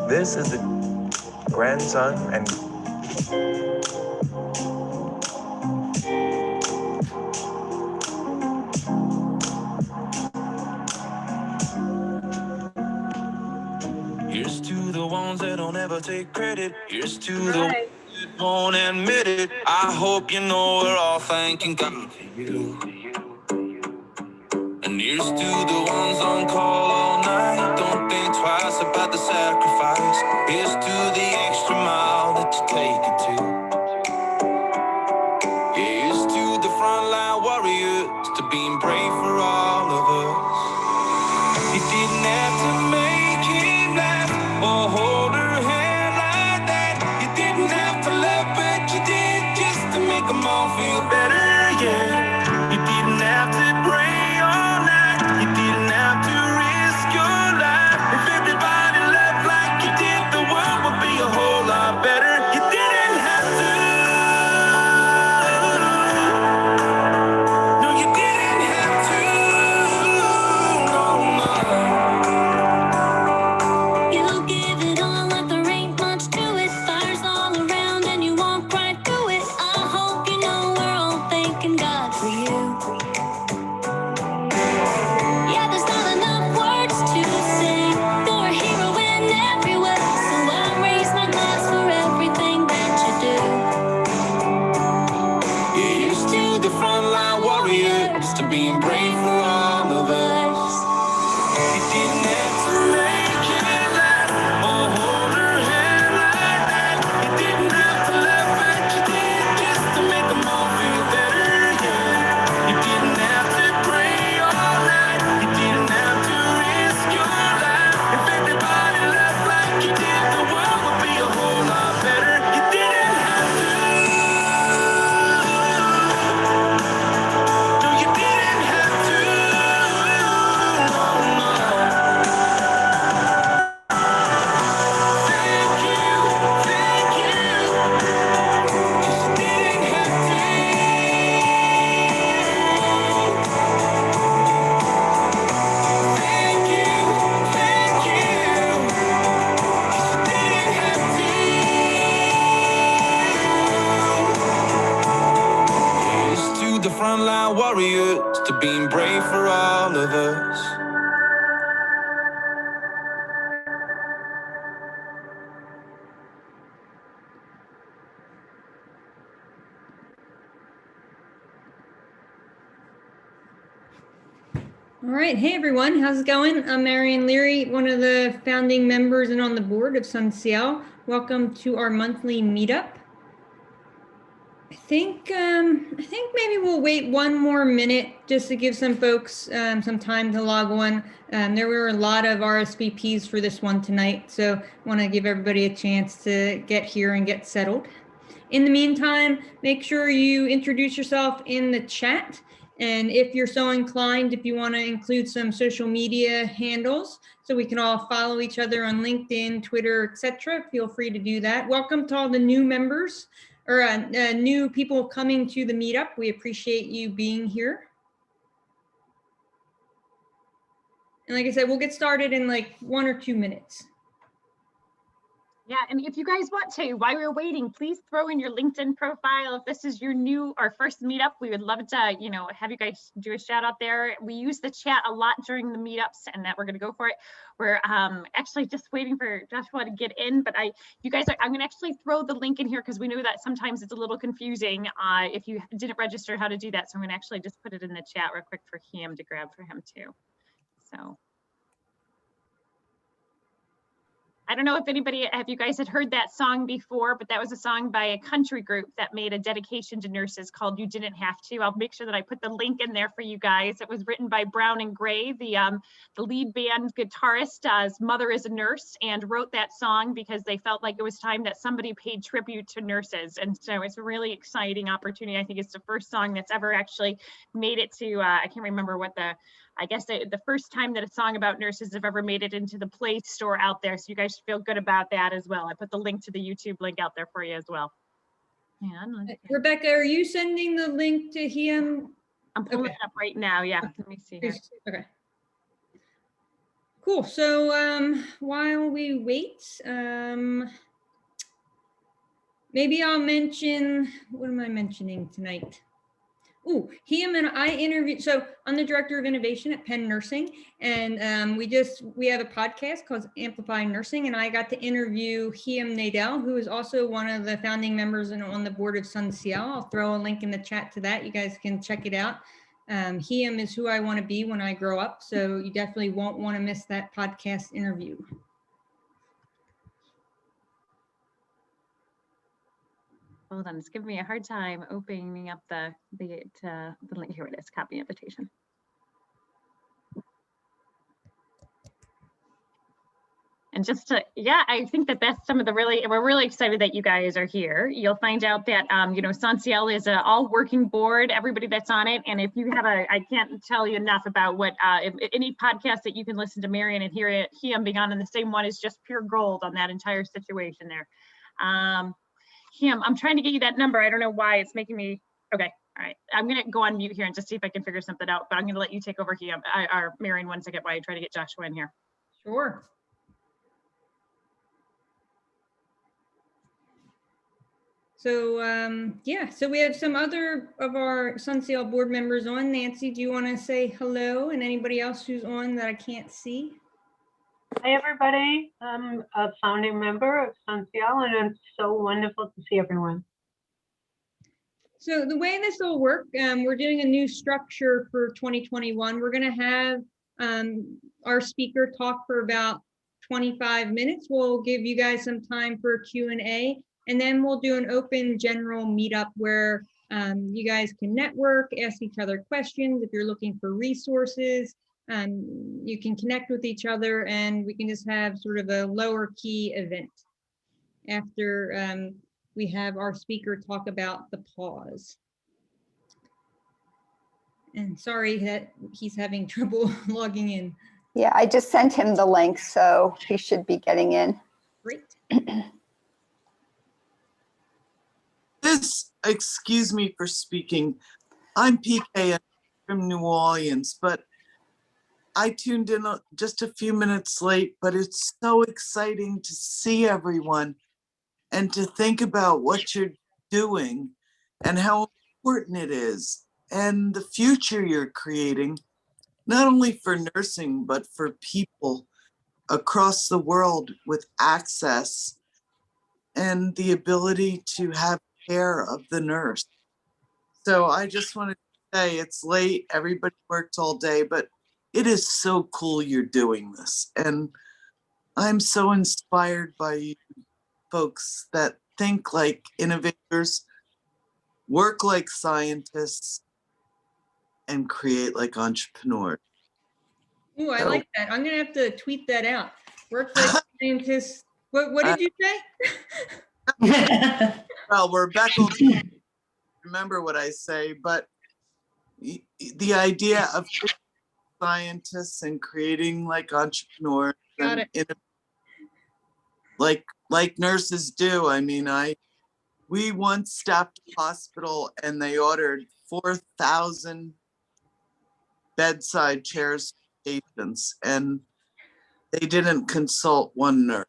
This is the grandson and here's to the ones that don't ever take credit. Here's to the ones that won't admit it. I hope you know we're all thanking God for you. And here's to the ones on call all night. Don't think twice about the sacrifice. Here's to the extra mile that you take it to. Here's to the frontline warriors, to being brave for all of us. You didn't have to make him laugh or hold her hand like that. You didn't have to laugh, but you did, just to make them all feel better, yeah. You didn't have to pray all night. You didn't have to risk your life. If everybody loved like you did, the world would be a whole lot better. You didn't have to. No, you didn't have to. No, no. You give it all like there ain't much to it. Fires all around and you walk right through it. I hope you know we're all thankful. warriors to being brave for all of us. All right. Hey, everyone. How's it going? I'm Marianne Leary, one of the founding members and on the board of SunCL. Welcome to our monthly meetup. I think maybe we'll wait one more minute just to give some folks some time to log on. There were a lot of RSVPs for this one tonight, so I want to give everybody a chance to get here and get settled. In the meantime, make sure you introduce yourself in the chat. And if you're so inclined, if you want to include some social media handles so we can all follow each other on LinkedIn, Twitter, etc., feel free to do that. Welcome to all the new members or new people coming to the meetup. We appreciate you being here. And like I said, we'll get started in like 1 or 2 minutes. Yeah, and if you guys want to, while we're waiting, please throw in your LinkedIn profile. If this is your our first meetup, we would love to, have you guys do a shout out there. We use the chat a lot during the meetups, and that we're going to go for it. We're actually just waiting for Joshua to get in, but I'm going to actually throw the link in here because we know that sometimes it's a little confusing if you didn't register how to do that. So I'm going to actually just put it in the chat real quick for him to grab for him too. So. I don't know if you guys had heard that song before, but that was a song by a country group that made a dedication to nurses called You Didn't Have To. I'll make sure that I put the link in there for you guys. It was written by Brown and Gray, the lead band guitarist's mother is a nurse, and wrote that song because they felt like it was time that somebody paid tribute to nurses. And so it's a really exciting opportunity. I think it's the first song that's ever actually made it to, I can't remember what I guess the first time that a song about nurses have ever made it into the Play Store out there. So you guys should feel good about that as well. I put the link to the YouTube link out there for you as well. And Rebecca, are you sending the link to him? I'm pulling it up right now. Yeah, let me see here. Okay. Cool. So while we wait, maybe I'll mention, what am I mentioning tonight? Oh, him and I interviewed, so I'm the director of innovation at Penn Nursing, and we have a podcast called Amplify Nursing, and I got to interview Hiem Nadel, who is also one of the founding members and on the board of SunCL. I'll throw a link in the chat to that. You guys can check it out. Hiem is who I want to be when I grow up, so you definitely won't want to miss that podcast interview. Hold on, it's giving me a hard time opening up the link. Here it is, copy invitation. And just to, yeah, I think that's some of the we're really excited that you guys are here. You'll find out that, SunCL is an all working board, everybody that's on it. And if you have I can't tell you enough about what, any podcast that you can listen to Marianne and hear him being on, and the same one is just pure gold on that entire situation there. I'm trying to get you that number. I don't know why it's making me, okay. All right, I'm gonna go on mute here and just see if I can figure something out, but I'm gonna let you take over here, or Marianne, 1 second while I try to get Joshua in here. Sure. So yeah, so we have some other of our SunCL board members on. Nancy, do you want to say hello, and anybody else who's on that I can't see? Hi, everybody. I'm a founding member of SunCL, and it's so wonderful to see everyone. So the way this will work, we're doing a new structure for 2021. We're going to have our speaker talk for about 25 minutes. We'll give you guys some time for Q&A, and then we'll do an open general meetup where you guys can network, ask each other questions. If you're looking for resources, you can connect with each other, and we can just have sort of a lower key event after we have our speaker talk about the pause. And sorry that he's having trouble logging in. Yeah, I just sent him the link, so he should be getting in. Great. Excuse me for speaking. I'm PK from New Orleans, but I tuned in just a few minutes late, but it's so exciting to see everyone and to think about what you're doing and how important it is. and the future you're creating, not only for nursing, but for people across the world with access and the ability to have care of the nurse. So I just wanted to say, it's late, everybody worked all day, but it is so cool you're doing this. And I'm so inspired by you folks that think like innovators, work like scientists, and create like entrepreneurs. Ooh, I So- like that. I'm gonna have to tweet that out. Work like scientists. What did you say? Well, Rebecca will remember what I say, but the idea of scientists and creating like entrepreneurs Got and it. like nurses do. I mean, we once staffed a hospital and they ordered 4,000 bedside chairs for patients, and they didn't consult one nurse,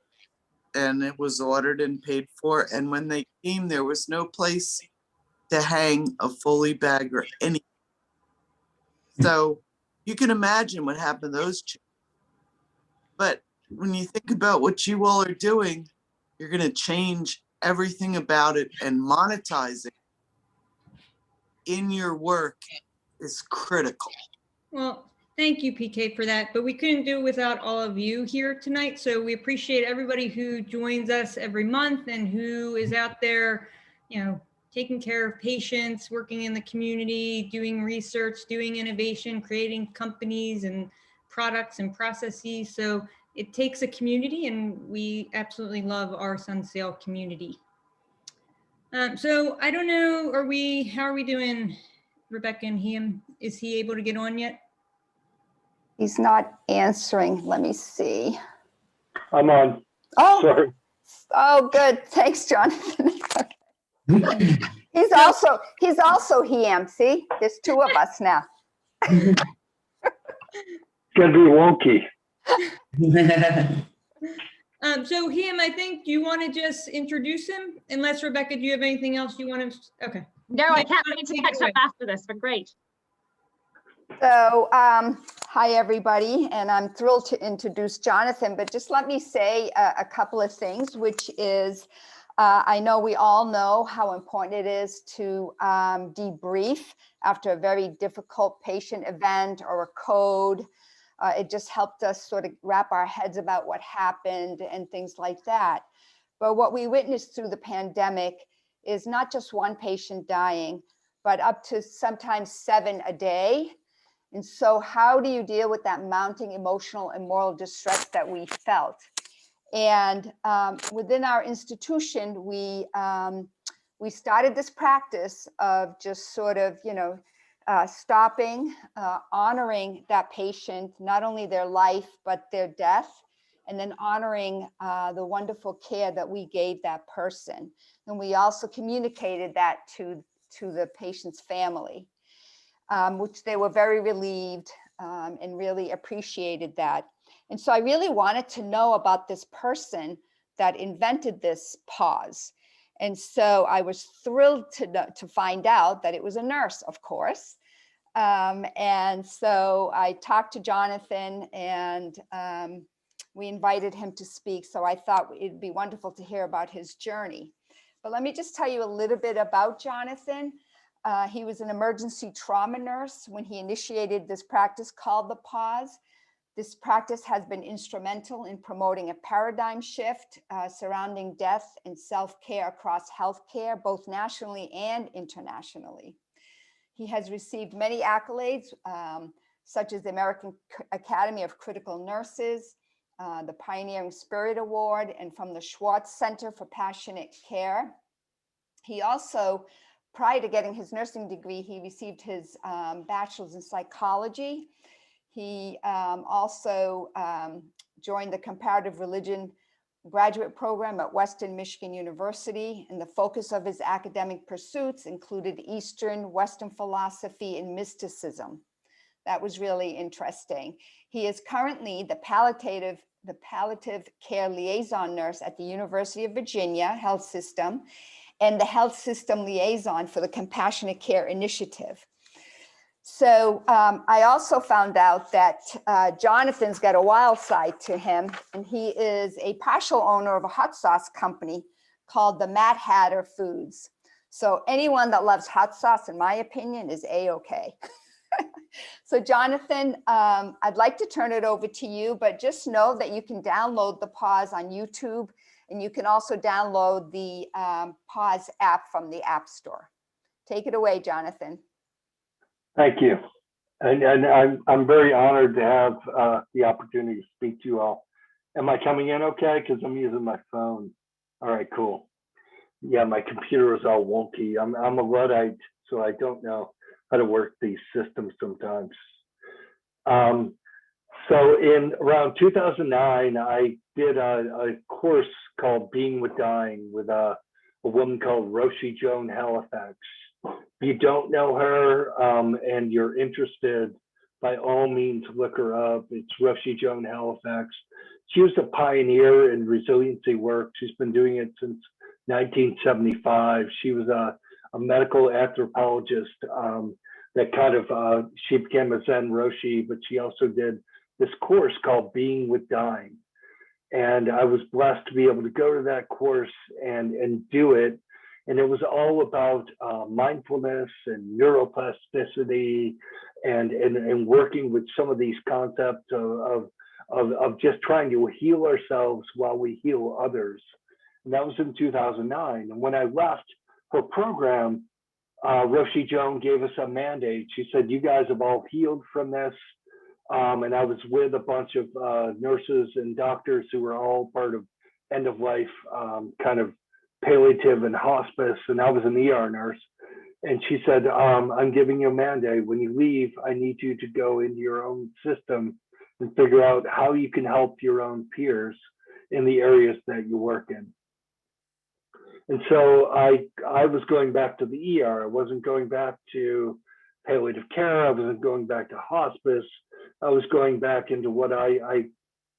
and it was ordered and paid for. And when they came, there was no place to hang a Foley bag or anything. So you can imagine what happened to those chairs. But when you think about what you all are doing, you're going to change everything about it, and monetize it in your work is critical. Well, thank you, PK, for that. But we couldn't do it without all of you here tonight. So we appreciate everybody who joins us every month and who is out there, you know, taking care of patients, working in the community, doing research, doing innovation, creating companies and products and processes. So it takes a community, and we absolutely love our Sunsail community. So I don't know, how are we doing, Rebecca and him? Is he able to get on yet? He's not answering. Let me see. I'm on. Oh, Sorry. oh, good. Thanks, Jonathan. Okay. He's also him. See, there's two of us now. It's gonna be wonky. So him, I think, do you want to just introduce him? Unless, Rebecca, do you have anything else you want to? Okay. No, I can't wait to catch up after this, but great. So, hi, everybody, and I'm thrilled to introduce Jonathan, but just let me say a couple of things, which is, I know we all know how important it is to debrief after a very difficult patient event or a code. It just helped us sort of wrap our heads about what happened and things like that. But what we witnessed through the pandemic is not just one patient dying, but up to sometimes 7 a day. And so how do you deal with that mounting emotional and moral distress that we felt? And within our institution, we started this practice of just sort of, stopping, honoring that patient, not only their life, but their death, and then honoring the wonderful care that we gave that person. And we also communicated that to the patient's family, which they were very relieved and really appreciated that. And so I really wanted to know about this person that invented this pause. And so I was thrilled to find out that it was a nurse, of course. And so I talked to Jonathan, and we invited him to speak. So I thought it'd be wonderful to hear about his journey. But let me just tell you a little bit about Jonathan. He was an emergency trauma nurse when he initiated this practice called the Pause. This practice has been instrumental in promoting a paradigm shift surrounding death and self-care across healthcare, both nationally and internationally. He has received many accolades, such as the American Academy of Critical Nurses, the Pioneering Spirit Award, and from the Schwartz Center for Passionate Care. He also, prior to getting his nursing degree, he received his bachelor's in psychology. He also joined the Comparative Religion Graduate program at Western Michigan University, and the focus of his academic pursuits included Eastern, Western philosophy, and mysticism. That was really interesting. He is currently the Palliative Care Liaison nurse at the University of Virginia Health System, and the Health System Liaison for the Compassionate Care Initiative. So I also found out that Jonathan's got a wild side to him, and he is a partial owner of a hot sauce company called the Mad Hatter Foods. So anyone that loves hot sauce, in my opinion, is A-okay. So Jonathan, I'd like to turn it over to you, but just know that you can download the Pause on YouTube, and you can also download the Pause app from the App Store. Take it away, Jonathan. Thank you. And I'm very honored to have the opportunity to speak to you all. Am I coming in okay? Because I'm using my phone. All right, cool. Yeah, my computer is all wonky. I'm a Luddite, so I don't know how to work these systems sometimes. So in around 2009, I did a course called Being with Dying with a woman called Roshi Joan Halifax. If you don't know her and you're interested, by all means, look her up. It's Roshi Joan Halifax. She was a pioneer in resiliency work. She's been doing it since 1975. She was a medical anthropologist that kind of, she became a Zen Roshi, but she also did this course called Being with Dying. And I was blessed to be able to go to that course and do it. And it was all about mindfulness and neuroplasticity and working with some of these concepts of just trying to heal ourselves while we heal others. And that was in 2009. And when I left her program, Roshi Joan gave us a mandate. She said, you guys have all healed from this. And I was with a bunch of nurses and doctors who were all part of end of life kind of palliative and hospice, and I was an ER nurse. And she said, I'm giving you a mandate. When you leave, I need you to go into your own system and figure out how you can help your own peers in the areas that you work in. And so I was going back to the ER. I wasn't going back to palliative care. I wasn't going back to hospice. I was going back into what I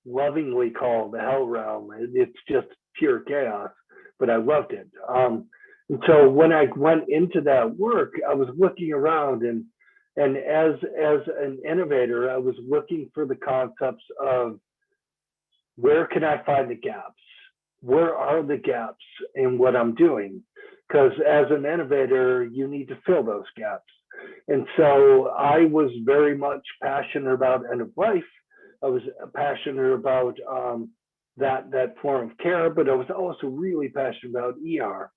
lovingly call the hell realm. It's just pure chaos, but I loved it. And so when I went into that work, I was looking around, and as an innovator, I was looking for the concepts of where can I find the gaps? Where are the gaps in what I'm doing? Because as an innovator, you need to fill those gaps. And so I was very much passionate about end of life. I was passionate about that form of care, but I was also really passionate about ER.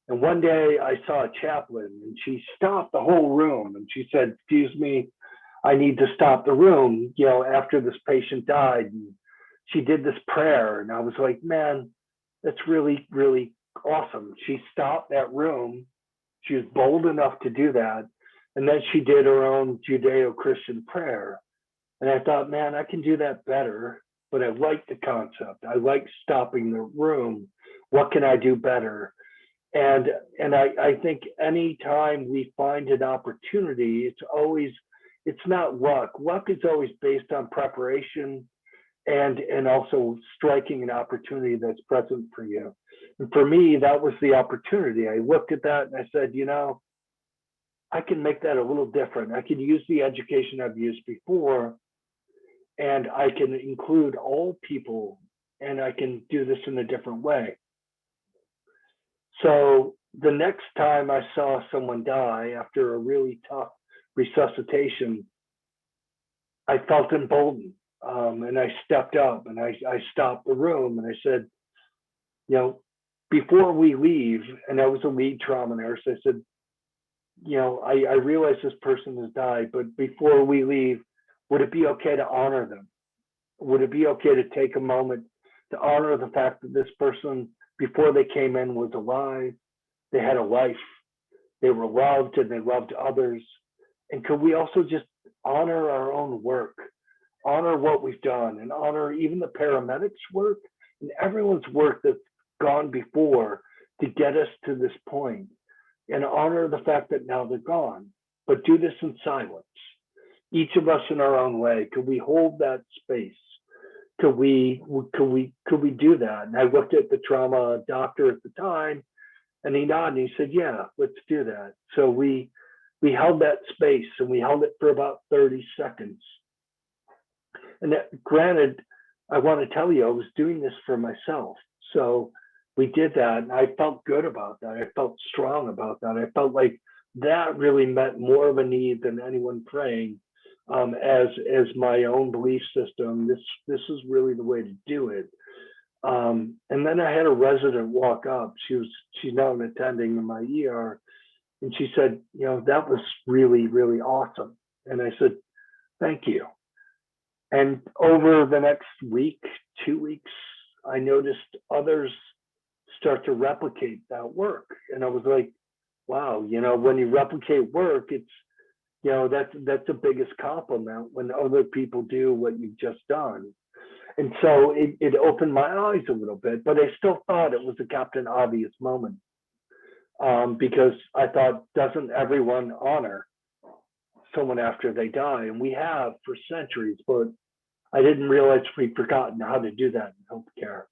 And one day I saw a chaplain, and she stopped the whole room, and she said, excuse me, I need to stop the room, you know, after this patient died. And she did this prayer, and I was like, man, that's really, really awesome. She stopped that room. She was bold enough to do that. And then she did her own Judeo-Christian prayer. And I thought, man, I can do that better, but I like the concept. I like stopping the room. What can I do better? And I think anytime we find an opportunity, it's not luck. Luck is always based on preparation and also striking an opportunity that's present for you. And for me, that was the opportunity. I looked at that and I said, you know, I can make that a little different. I can use the education I've used before, and I can include all people, and I can do this in a different way. So the next time I saw someone die after a really tough resuscitation, I felt emboldened, and I stepped up and I stopped the room and I said, you know, before we leave, and I was a lead trauma nurse, I said, you know, I realize this person has died, but before we leave, would it be okay to honor them? Would it be okay to take a moment to honor the fact that this person, before they came in, was alive, they had a life, they were loved, and they loved others? And could we also just honor our own work, honor what we've done, and honor even the paramedics' work and everyone's work that's gone before to get us to this point, and honor the fact that now they're gone, but do this in silence. Each of us in our own way. Could we hold that space? Could we do that? And I looked at the trauma doctor at the time, and he nodded and he said, yeah, let's do that. So we we held that space, and we held it for about 30 seconds. And that, granted, I want to tell you, I was doing this for myself. So we did that, and I felt good about that. I felt strong about that. I felt like that really met more of a need than anyone praying. As my own belief system, this is really the way to do it. And then I had a resident walk up. She's now an attending in my ER, and she said, you know, that was really, really awesome. And I said, thank you. And over the next week, 2 weeks, I noticed others start to replicate that work. And I was like, wow, you know, when you replicate work, it's, you know, that's the biggest compliment when other people do what you've just done. And so it opened my eyes a little bit, but I still thought it was a Captain Obvious moment, because I thought, doesn't everyone honor someone after they die? And we have for centuries, but I didn't realize we'd forgotten how to do that in healthcare.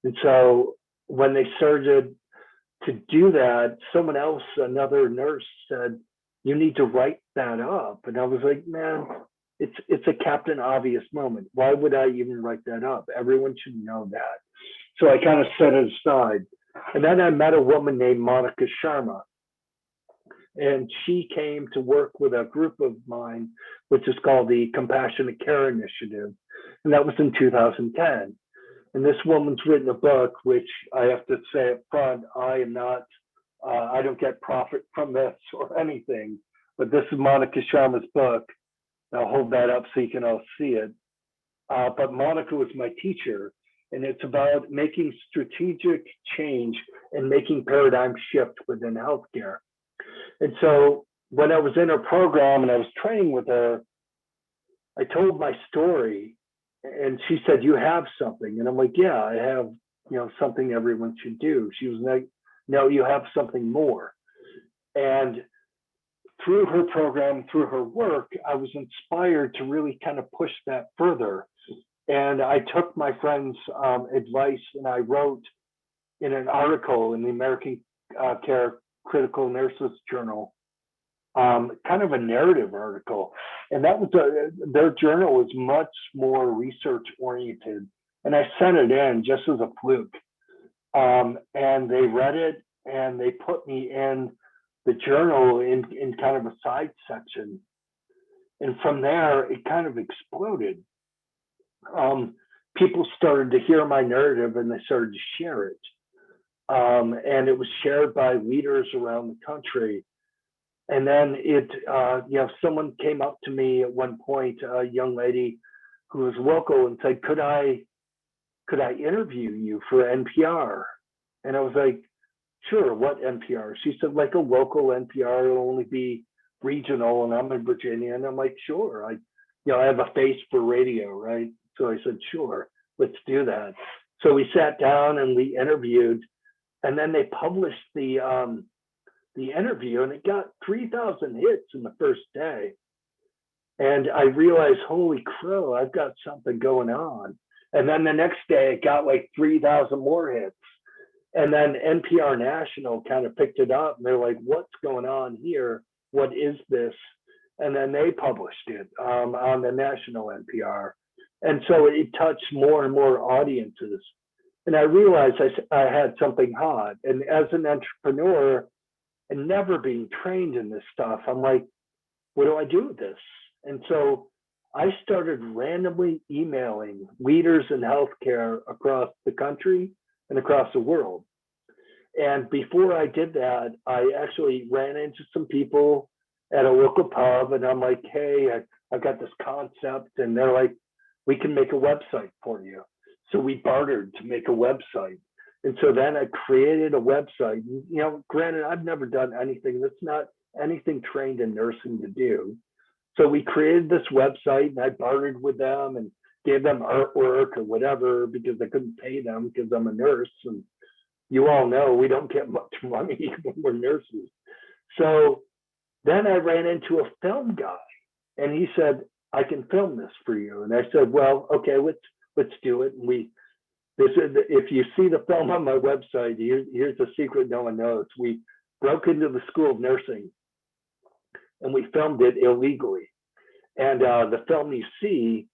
And so when they started to do that, someone else, another nurse, said, you need to write that up. And I was like, man, it's a Captain Obvious moment. Why would I even write that up? Everyone should know that. So I kind of set it aside. And then I met a woman named Monica Sharma. And she came to work with a group of mine, which is called the Compassionate Care Initiative. And that was in 2010. And this woman's written a book, which I have to say up front, I am not, I don't get profit from this or anything, but this is Monica Sharma's book. I'll hold that up so you can all see it. But Monica was my teacher, and it's about making strategic change and making paradigm shift within healthcare. And so when I was in her program and I was training with her, I told my story, and she said, you have something. And I'm like, yeah, I have, you know, something everyone should do. She was like, no, you have something more. And through her program, through her work, I was inspired to really kind of push that further. And I took my friend's advice, and I wrote in an article in the American Care Critical Nurses Journal, kind of a narrative article. And that was their journal was much more research oriented. And I sent it in just as a fluke. And they read it, and they put me in the journal in kind of a side section. And from there, it kind of exploded. People started to hear my narrative, and they started to share it. And it was shared by leaders around the country. And then it, you know, someone came up to me at one point, a young lady who was local, and said, could I interview you for NPR? And I was like, sure, what NPR? She said, like a local NPR, it'll only be regional, and I'm in Virginia. And I'm like, sure, I have a face for radio, right? So I said, sure, let's do that. So we sat down and we interviewed, and then they published the interview, and it got 3,000 hits in the first day. And I realized, holy crow, I've got something going on. And then the next day it got like 3,000 more hits. And then NPR National kind of picked it up, and they're like, what's going on here? What is this? And then they published it on the national NPR. And so it touched more and more audiences. And I realized I had something hot. And as an entrepreneur and never being trained in this stuff, I'm like, what do I do with this? And so I started randomly emailing leaders in healthcare across the country and across the world. And before I did that, I actually ran into some people at a local pub, and I'm like, hey, I've got this concept. And they're like, we can make a website for you. So we bartered to make a website. And so then I created a website. You know, granted, I've never done anything that's not anything trained in nursing to do. So we created this website, and I bartered with them and gave them artwork or whatever, because I couldn't pay them because I'm a nurse. And you all know we don't get much money when we're nurses. So then I ran into a film guy, and he said, I can film this for you. And I said, well, okay, let's do it. And if you see the film on my website, here's a secret no one knows. We broke into the School of Nursing, and we filmed it illegally. And the film you see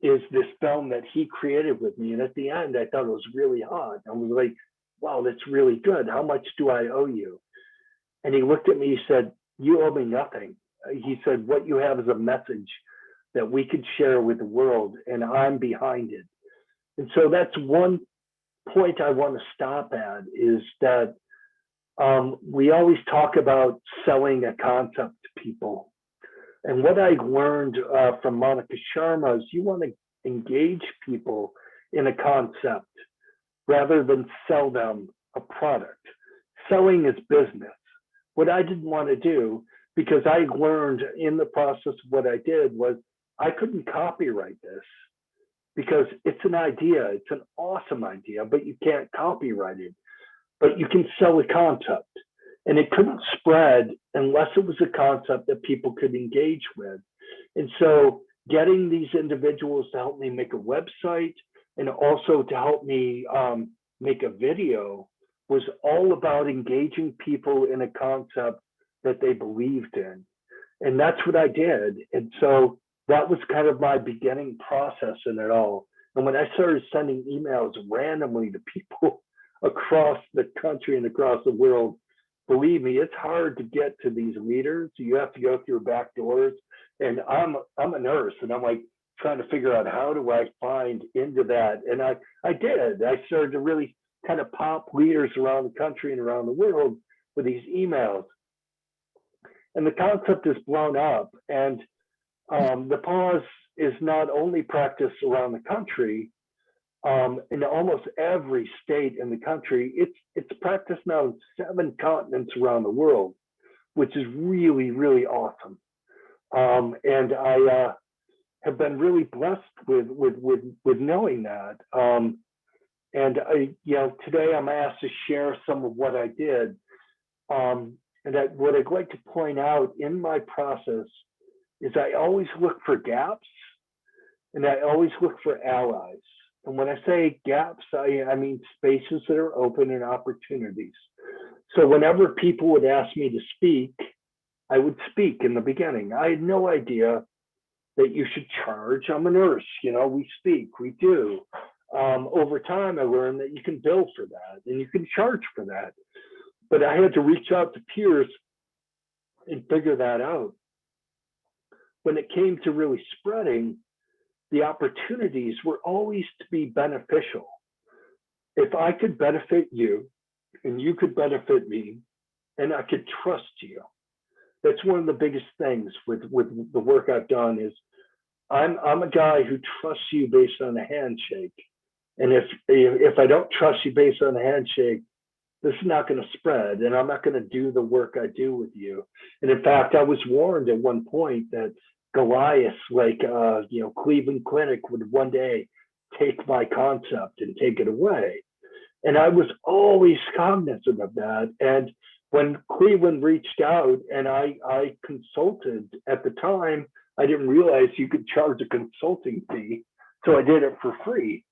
is this film that he created with me. And at the end, I thought it was really hot. I was like, wow, that's really good. How much do I owe you? And he looked at me, he said, you owe me nothing. He said, what you have is a message that we could share with the world, and I'm behind it. And so that's one point I want to stop at, is that we always talk about selling a concept to people. And what I learned from Monica Sharma is you want to engage people in a concept rather than sell them a product. Selling is business. What I didn't want to do, because I learned in the process of what I did, was I couldn't copyright this because it's an idea. It's an awesome idea, but you can't copyright it. But you can sell a concept. And it couldn't spread unless it was a concept that people could engage with. And so getting these individuals to help me make a website and also to help me make a video was all about engaging people in a concept that they believed in. And that's what I did. And so that was kind of my beginning process in it all. And when I started sending emails randomly to people across the country and across the world, believe me, it's hard to get to these leaders. You have to go through back doors. And I'm a nurse, and I'm like trying to figure out, how do I find into that? And I did. I started to really kind of pop leaders around the country and around the world with these emails. And the concept is blown up. And the pause is not only practiced around the country, in almost every state in the country. It's practiced now in 7 continents around the world, which is really, really awesome. And I have been really blessed with knowing that. And today I'm asked to share some of what I did. And what I'd like to point out in my process is I always look for gaps, and I always look for allies. And when I say gaps, I mean spaces that are open and opportunities. So whenever people would ask me to speak, I would speak in the beginning. I had no idea that you should charge. I'm a nurse, we speak, we do. Over time, I learned that you can bill for that and you can charge for that. But I had to reach out to peers and figure that out. When it came to really spreading, the opportunities were always to be beneficial. If I could benefit you and you could benefit me and I could trust you, that's one of the biggest things with the work I've done is I'm a guy who trusts you based on a handshake. And if I don't trust you based on a handshake, this is not going to spread, and I'm not going to do the work I do with you. And in fact, I was warned at one point that Goliath, Cleveland Clinic, would one day take my concept and take it away. And I was always cognizant of that. And when Cleveland reached out and I consulted at the time, I didn't realize you could charge a consulting fee. So I did it for free.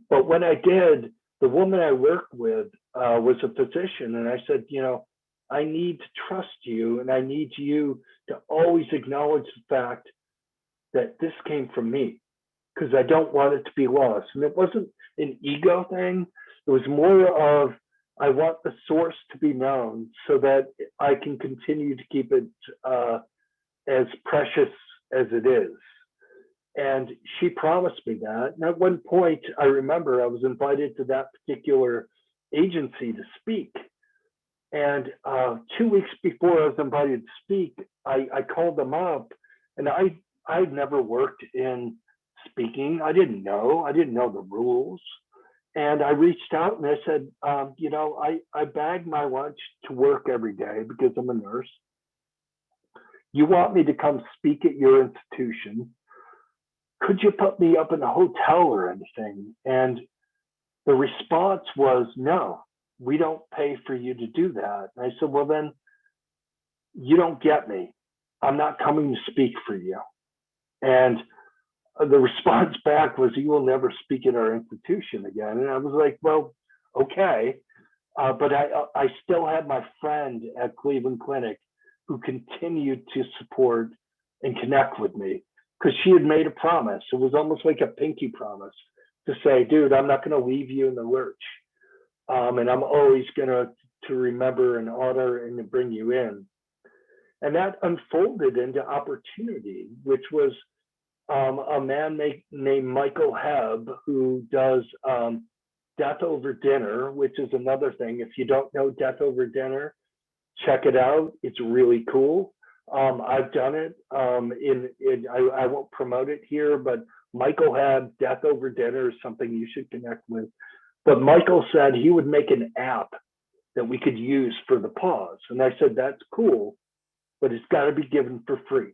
But when I did, the woman I worked with was a physician. And I said, I need to trust you, and I need you to always acknowledge the fact that this came from me, because I don't want it to be lost. And it wasn't an ego thing. It was more of, I want the source to be known so that I can continue to keep it as precious as it is. And she promised me that. And at one point, I remember I was invited to that particular agency to speak. And 2 weeks before I was invited to speak, I called them up, and I'd never worked in speaking. I didn't know the rules. And I reached out and I said, I bag my lunch to work every day because I'm a nurse. You want me to come speak at your institution? Could you put me up in a hotel or anything? And the response was, no, we don't pay for you to do that. And I said, well, then you don't get me. I'm not coming to speak for you. And the response back was, you will never speak at our institution again. And I was like, well, okay. But I still had my friend at Cleveland Clinic who continued to support and connect with me, because she had made a promise. It was almost like a pinky promise to say, dude, I'm not going to leave you in the lurch. And I'm always going to remember and honor and to bring you in. And that unfolded into opportunity, which was a man named Michael Hebb, who does Death Over Dinner, which is another thing. If you don't know Death Over Dinner, check it out. It's really cool. I've done it. I won't promote it here, but Michael Hebb, Death Over Dinner is something you should connect with. But Michael said he would make an app that we could use for the pause. And I said, that's cool, but it's got to be given for free.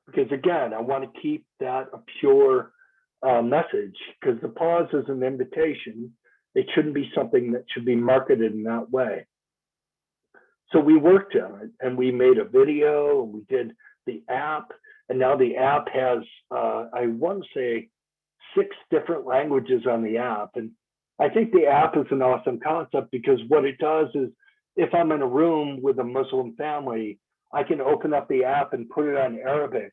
Because again, I want to keep that a pure message, because the pause is an invitation. It shouldn't be something that should be marketed in that way. So we worked on it, and we made a video, and we did the app, and now the app has, I want to say, 6 different languages on the app. And I think the app is an awesome concept, because what it does is, if I'm in a room with a Muslim family, I can open up the app and put it on Arabic,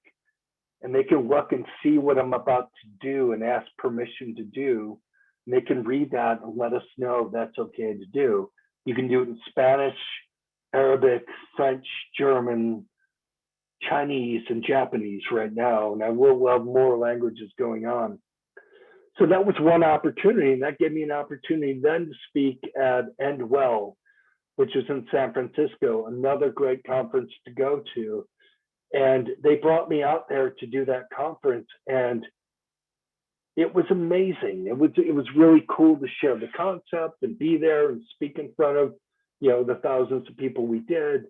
and they can look and see what I'm about to do and ask permission to do. And they can read that and let us know that's okay to do. You can do it in Spanish, Arabic, French, German, Chinese, and Japanese right now. And I will have more languages going on. So that was one opportunity, and that gave me an opportunity then to speak at End Well, which is in San Francisco, another great conference to go to. And they brought me out there to do that conference, and it was amazing. It was really cool to share the concept and be there and speak in front of, the thousands of people we did.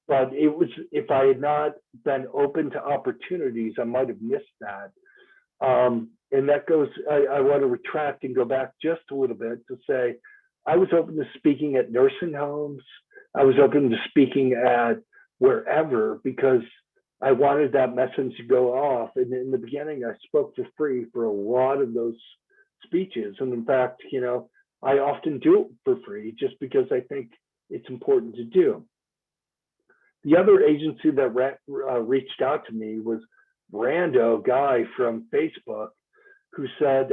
But it was, if I had not been open to opportunities, I might have missed that. And that goes, I want to retract and go back just a little bit to say, I was open to speaking at nursing homes. I was open to speaking at wherever, because I wanted that message to go off. And in the beginning, I spoke for free for a lot of those speeches. And in fact, I often do it for free just because I think it's important to do. The other agency that reached out to me was rando guy from Facebook, who said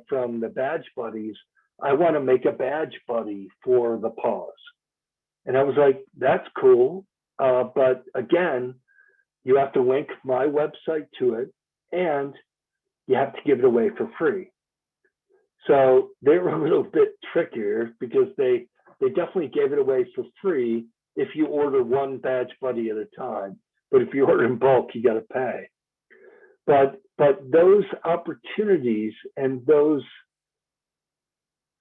from the Badge Buddies, I want to make a badge buddy for the pause. And I was like, that's cool. But again, you have to link my website to it, and you have to give it away for free. So they were a little bit trickier, because they definitely gave it away for free if you order one badge buddy at a time. But if you order in bulk, you got to pay. But those opportunities and those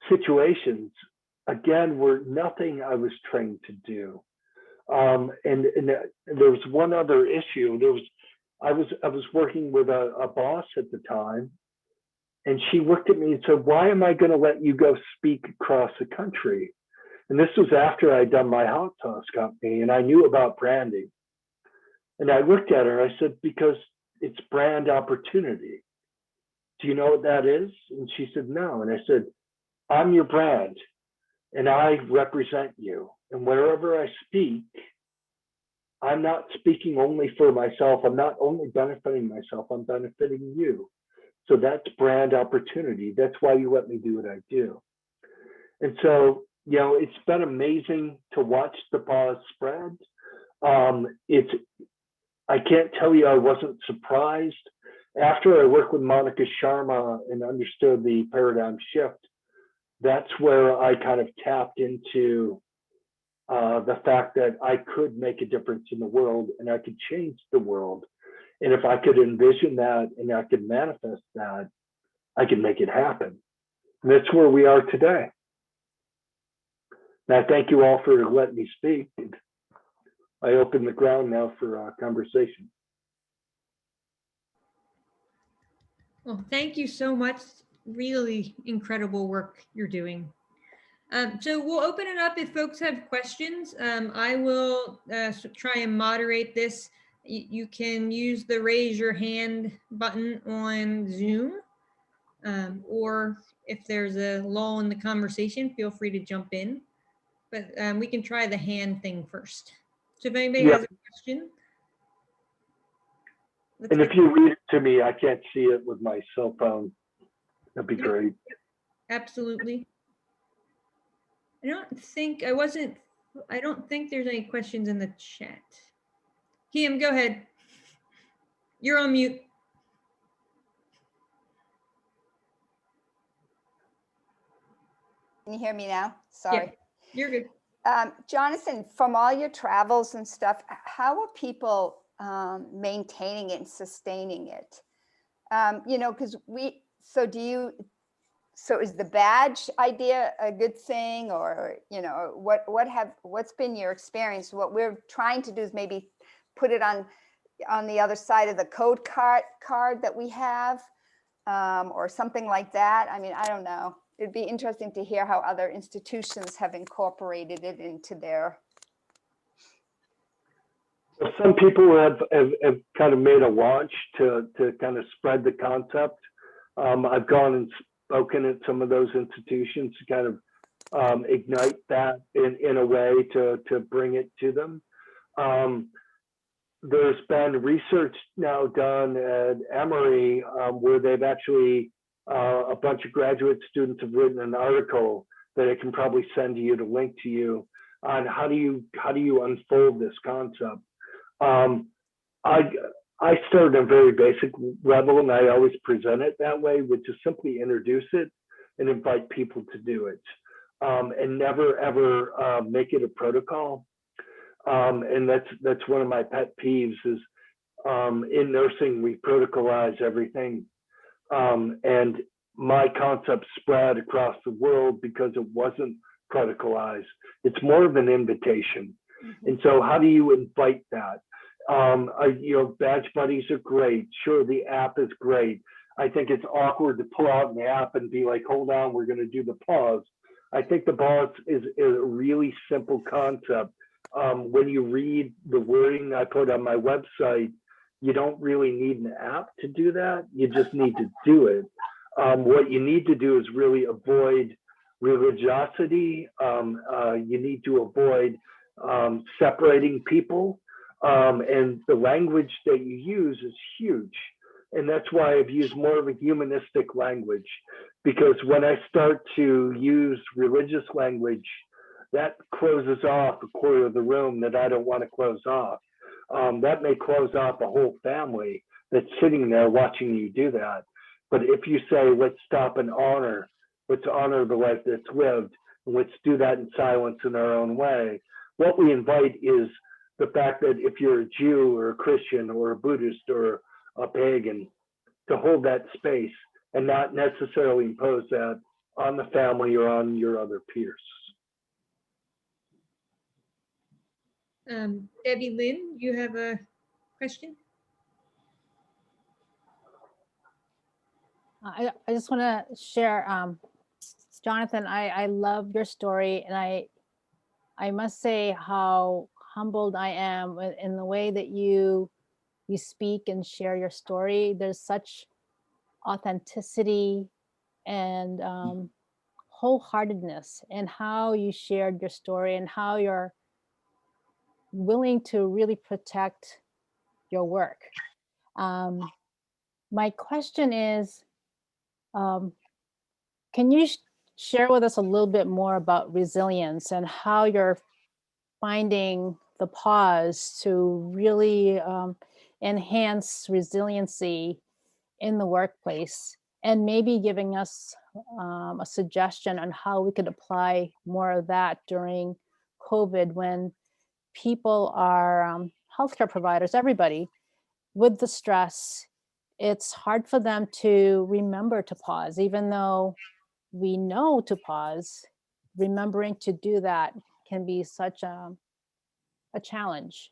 situations, again, were nothing I was trained to do. And there was one other issue. I was working with a boss at the time, and she looked at me and said, "Why am I going to let you go speak across the country?" And this was after I'd done my hot sauce company, and I knew about branding. And I looked at her, I said, because it's brand opportunity. Do you know what that is? And she said, no. And I said, I'm your brand, and I represent you. And wherever I speak, I'm not speaking only for myself. I'm not only benefiting myself, I'm benefiting you. So that's brand opportunity. That's why you let me do what I do. And so, it's been amazing to watch the pause spread. I can't tell you I wasn't surprised. After I worked with Monica Sharma and understood the paradigm shift, that's where I kind of tapped into the fact that I could make a difference in the world, and I could change the world. And if I could envision that and I could manifest that, I could make it happen. And that's where we are today. And I thank you all for letting me speak. I open the ground now for conversation. Well, thank you so much. Really incredible work you're doing. So we'll open it up if folks have questions. I will try and moderate this. You can use the raise your hand button on Zoom, or if there's a lull in the conversation, feel free to jump in. But we can try the hand thing first. So if anybody Yeah. has a question. let's And if get- you read it to me, I can't see it with my cell phone. That'd be Yep. great. Absolutely. I don't think there's any questions in the chat. Kim, go ahead. You're on mute. Can you hear me now? Sorry. You're good. Jonathan, from all your travels and stuff, how are people maintaining it and sustaining it? You know, because so is the badge idea a good thing, or, you know, what's been your experience? What we're trying to do is maybe put it on the other side of the code card that we have, or something like that. I mean, I don't know. It'd be interesting to hear how other institutions have incorporated it into their. Some people have kind of made a launch to kind of spread the concept. I've gone and spoken at some of those institutions to kind of ignite that in a way to bring it to them. There's been research now done at Emory where they've actually, a bunch of graduate students have written an article that I can probably send to you to link to you on how do you unfold this concept. I started at a very basic level, and I always present it that way, which is simply introduce it and invite people to do it, and never ever make it a protocol. And that's one of my pet peeves is in nursing, we protocolize everything. And my concept spread across the world because it wasn't protocolized. It's more of an invitation. And so how do you invite that? You know, badge buddies are great. Sure, the app is great. I think it's awkward to pull out an app and be like, hold on, we're going to do the pause. I think the pause is a really simple concept. When you read the wording I put on my website, you don't really need an app to do that. You just need to do it. What you need to do is really avoid religiosity. You need to avoid separating people. And the language that you use is huge. And that's why I've used more of a humanistic language, because when I start to use religious language, that closes off a quarter of the room that I don't want to close off. That may close off a whole family that's sitting there watching you do that. But if you say, let's stop and let's honor the life that's lived, and let's do that in silence in our own way, what we invite is the fact that if you're a Jew or a Christian or a Buddhist or a pagan, to hold that space and not necessarily impose that on the family or on your other peers. Debbie Lynn, you have a question? I just want to share, Jonathan, I love your story, and I must say how humbled I am in the way that you speak and share your story. There's such authenticity and wholeheartedness in how you shared your story and how you're willing to really protect your work. My question is, can you share with us a little bit more about resilience and how you're finding the pause to really enhance resiliency in the workplace, and maybe giving us a suggestion on how we could apply more of that during COVID, when people are healthcare providers, everybody, with the stress, it's hard for them to remember to pause, even though we know to pause. Remembering to do that can be such a challenge,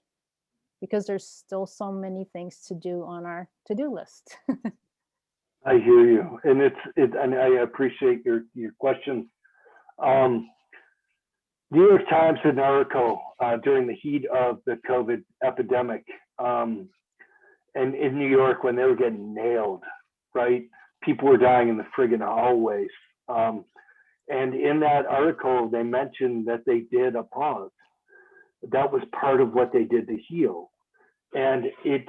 because there's still so many things to do on our to-do list. I hear you, and and I appreciate your question. New York Times had an article during the heat of the COVID epidemic, and in New York when they were getting nailed, right? People were dying in the friggin' hallways. And in that article, they mentioned that they did a pause. that was part of what they did to heal. And it's,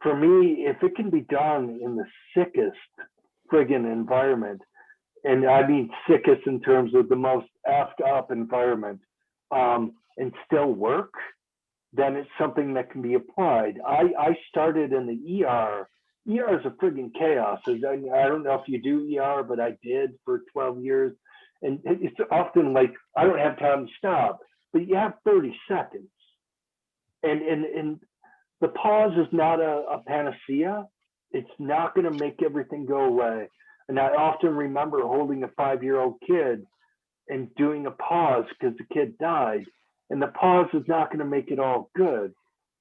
for me, if it can be done in the sickest friggin' environment, and I mean sickest in terms of the most effed up environment, and still work, then it's something that can be applied. I started in the ER. ER is a friggin' chaos. I don't know if you do ER, but I did for 12 years. And it's often like, I don't have time to stop, but you have 30 seconds. And the pause is not a panacea. It's not going to make everything go away. And I often remember holding a 5-year-old kid and doing a pause because the kid died. And the pause is not going to make it all good.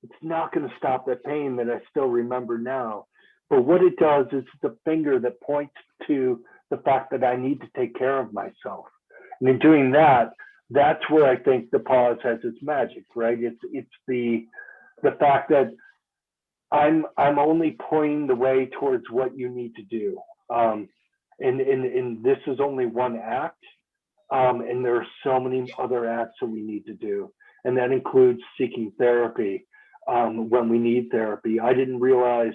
It's not going to stop that pain that I still remember now. But what it does is the finger that points to the fact that I need to take care of myself. And in doing that, that's where I think the pause has its magic, right? It's the fact that I'm only pointing the way towards what you need to do. And this is only one act. And there are so many other acts that we need to do. And that includes seeking therapy when we need therapy. I didn't realize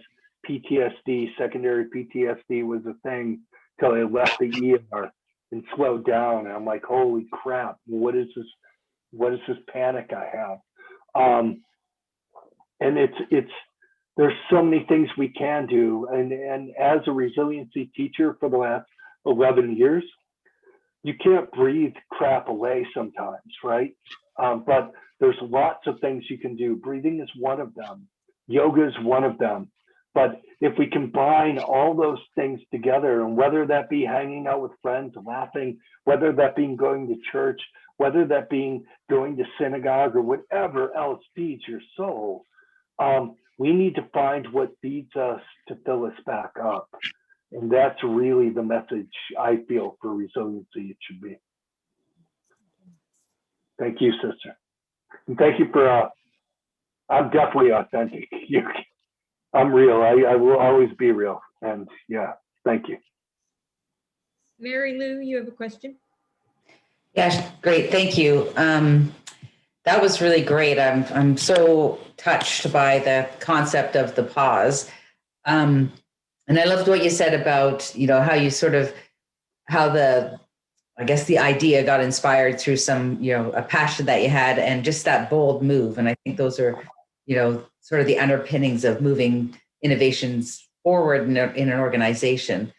PTSD, secondary PTSD was a thing till I left the ER and slowed down. And I'm like, holy crap, what is this? What is this panic I have? And there's so many things we can do. And as a resiliency teacher for the last 11 years, you can't breathe crap away sometimes, right? But there's lots of things you can do. Breathing is one of them. Yoga is one of them. But if we combine all those things together, and whether that be hanging out with friends, laughing, whether that being going to church, whether that being going to synagogue or whatever else feeds your soul, we need to find what feeds us to fill us back up. And that's really the message I feel for resiliency it should be. Thank you, sister. And thank you for, I'm definitely authentic. I'm real. I will always be real. And yeah, thank you. Mary Lou, you have a question? Yes, great. Thank you. That was really great. I'm so touched by the concept of the pause. And I loved what you said about, how you how I guess the idea got inspired through some, a passion that you had and just that bold move. And I think those are, sort of the underpinnings of moving innovations forward in an organization.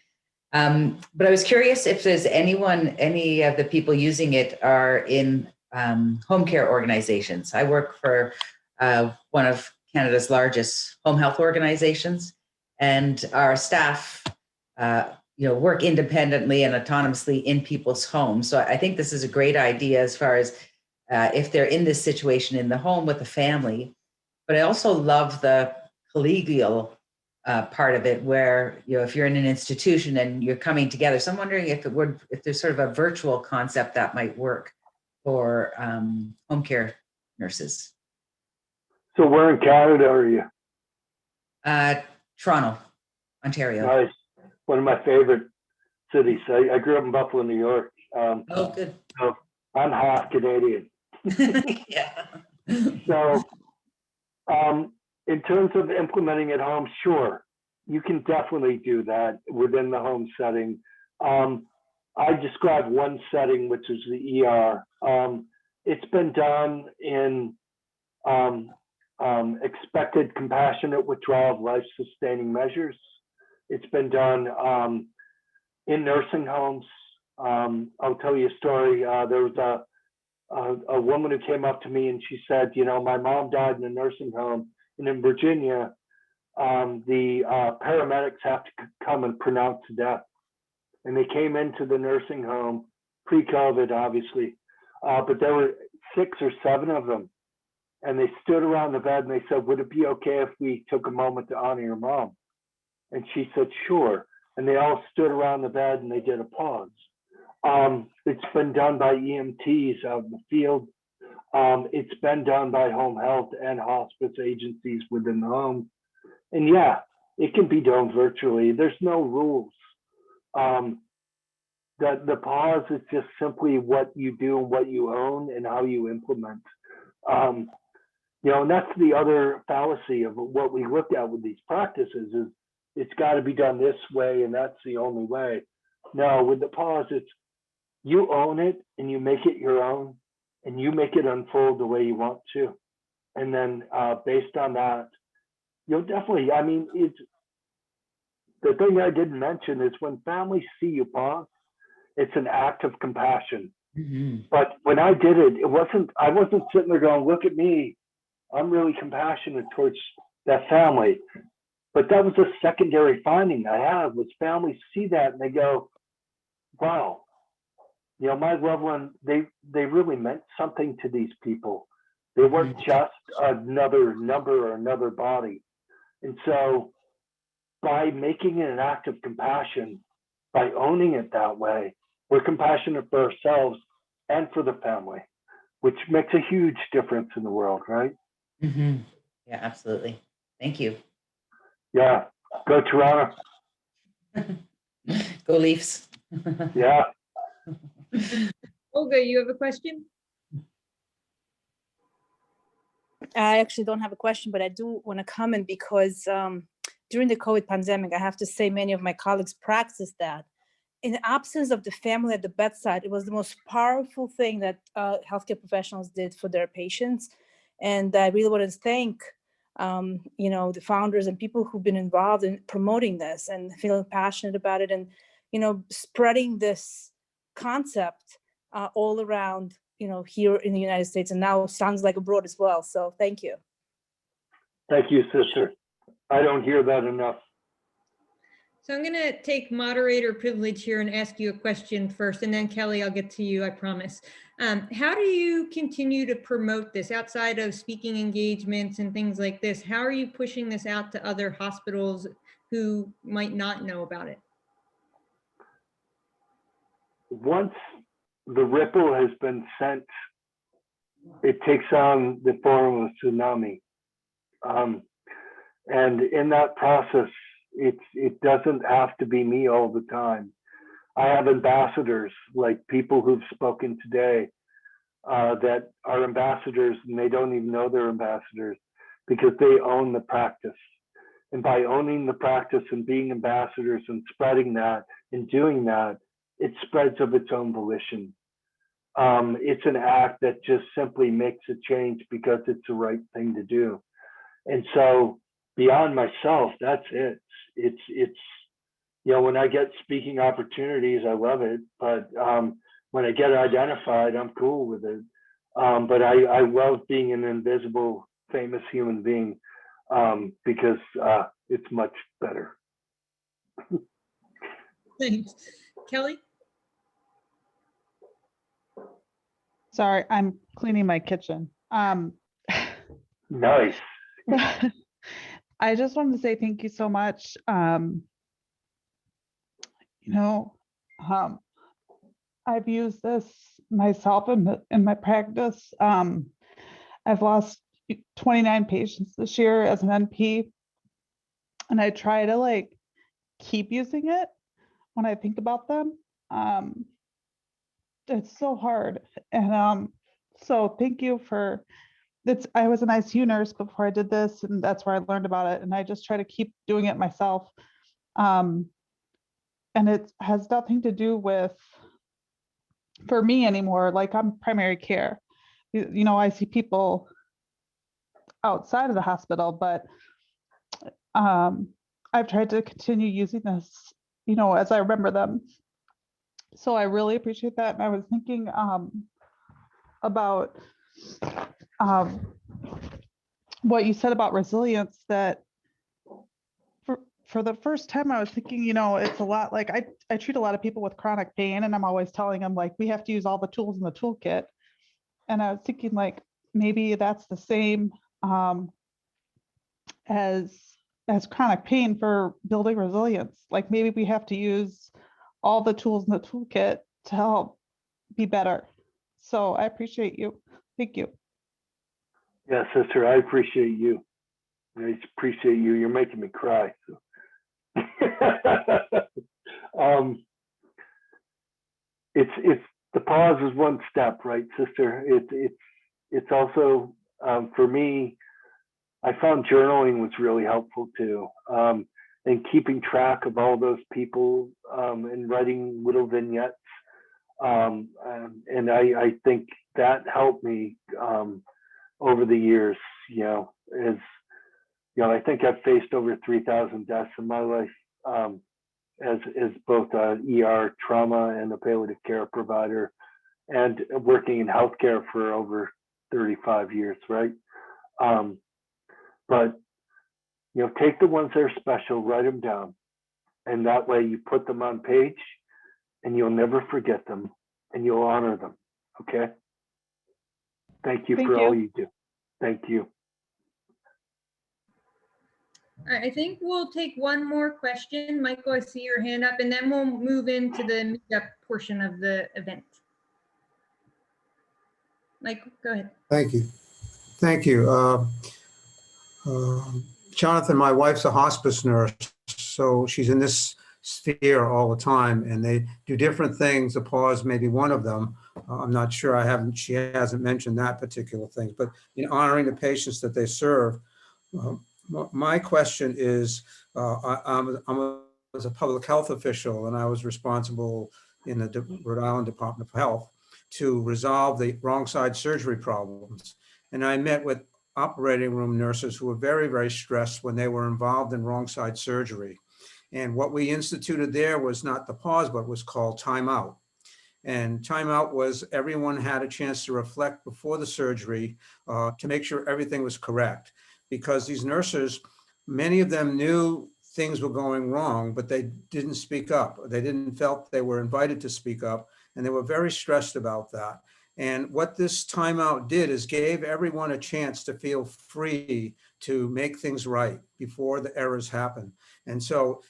But I was curious if there's any of the people using it are in home care organizations. I work for one of Canada's largest home health organizations, and our staff, work independently and autonomously in people's homes. So I think this is a great idea as far as if they're in this situation in the home with the family. But I also love the collegial part of it, where if you're in an institution and you're coming together. So I'm wondering if there's sort of a virtual concept that might work for home care nurses. So where in Canada are you? Toronto, Ontario. Nice. One of my favorite cities. I grew up in Buffalo, New York. Oh, good. So I'm half Canadian. Yeah. So in terms of implementing at home, sure, you can definitely do that within the home setting. I described one setting, which is the ER. It's been done in expected compassionate withdrawal of life-sustaining measures. It's been done in nursing homes. I'll tell you a story. There was a woman who came up to me and she said, my mom died in a nursing home, and in Virginia, the paramedics have to come and pronounce death. And they came into the nursing home, pre-COVID, obviously, but there were 6 or 7 of them. And they stood around the bed and they said, would it be okay if we took a moment to honor your mom? And she said, sure. And they all stood around the bed and they did a pause. It's been done by EMTs out in the field. It's been done by home health and hospice agencies within the home. And yeah, it can be done virtually. There's no rules. The pause is just simply what you do and what you own and how you implement. You know, and that's the other fallacy of what we look at with these practices is it's got to be done this way and that's the only way. No, with the pause, it's you own it and you make it your own and you make it unfold the way you want to. And then based on that, you'll definitely, I mean, it's the thing I didn't mention is when families see you pause, it's an act of compassion. Mm-hmm. But when I did it, I wasn't sitting there going, look at me, I'm really compassionate towards that family. But that was a secondary finding I had was families see that and they go, wow, you know, my loved one, they really meant something to these people. They weren't just another number or another body. And so by making it an act of compassion, by owning it that way, we're compassionate for ourselves and for the family, which makes a huge difference in the world, right? Mm-hmm. Yeah, absolutely. Thank you. Yeah. Go Toronto. Go Leafs. Yeah. Olga, you have a question? I actually don't have a question, but I do want to comment because during the COVID pandemic, I have to say many of my colleagues practiced that. In the absence of the family at the bedside, it was the most powerful thing that healthcare professionals did for their patients. And I really want to thank, you know, the founders and people who've been involved in promoting this and feeling passionate about it and, you know, spreading this concept all around, you know, here in the United States and now sounds like abroad as well. So thank you. Thank you, sister. I don't hear that enough. So I'm going to take moderator privilege here and ask you a question first, and then Kelly, I'll get to you, I promise. How do you continue to promote this outside of speaking engagements and things like this? How are you pushing this out to other hospitals who might not know about it? Once the ripple has been sent, it takes on the form of a tsunami. And in that process, it doesn't have to be me all the time. I have ambassadors, like people who've spoken today, that are ambassadors and they don't even know they're ambassadors because they own the practice. And by owning the practice and being ambassadors and spreading that and doing that, it spreads of its own volition. It's an act that just simply makes a change because it's the right thing to do. And so beyond myself, that's it. It's you know, when I get speaking opportunities, I love it. But when I get identified, I'm cool with it. But I love being an invisible, famous human being because it's much better. Thanks. Kelly? Sorry, I'm cleaning my kitchen. Nice. I just wanted to say thank you so much. You know, I've used this myself in my practice. I've lost 29 patients this year as an NP, and I try to like keep using it when I think about them. It's so hard, and so thank you for this. I was an ICU nurse before I did this, and that's where I learned about it, and I just try to keep doing it myself. And it has nothing to do with, for me anymore, like I'm primary care. You know, I see people outside of the hospital, but I've tried to continue using this, you know, as I remember them. So I really appreciate that. And I was thinking about what you said about resilience, that for the first time I was thinking, you know, it's a lot like I treat a lot of people with chronic pain, and I'm always telling them like, we have to use all the tools in the toolkit. And I was thinking like, maybe that's the same as chronic pain for building resilience. Like maybe we have to use all the tools in the toolkit to help be better. So I appreciate you. Thank you. Yeah, sister, I appreciate you. I appreciate you. You're making me cry. So. It's the pause is one step, right, sister? It's also For me, I found journaling was really helpful too. And keeping track of all those people and writing little vignettes. And I think that helped me over the years, I think I've faced over 3,000 deaths in my life as both a ER trauma and a palliative care provider, and working in healthcare for over 35 years, right? But take the ones that are special, write them down, and that way you put them on page, and you'll never forget them, and you'll honor them. Okay. Thank you for all you do. Thank you. All right, I think we'll take one more question. Michael, I see your hand up, and then we'll move into the meetup portion of the event. Michael, go ahead. Thank you. Thank you. Jonathan, my wife's a hospice nurse, so she's in this sphere all the time, and they do different things. The pause may be one of them. I'm not sure. She hasn't mentioned that particular thing, but in honoring the patients that they serve, my question is, I was a public health official, and I was responsible in the Rhode Island Department of Health to resolve the wrong side surgery problems. And I met with operating room nurses who were very, very stressed when they were involved in wrong side surgery. And what we instituted there was not the pause, but was called timeout. And timeout was everyone had a chance to reflect before the surgery to make sure everything was correct. Because these nurses, many of them knew things were going wrong, but they didn't speak up. They didn't felt they were invited to speak up, and they were very stressed about that. And what this timeout did is gave everyone a chance to feel free to make things right before the errors happen. And so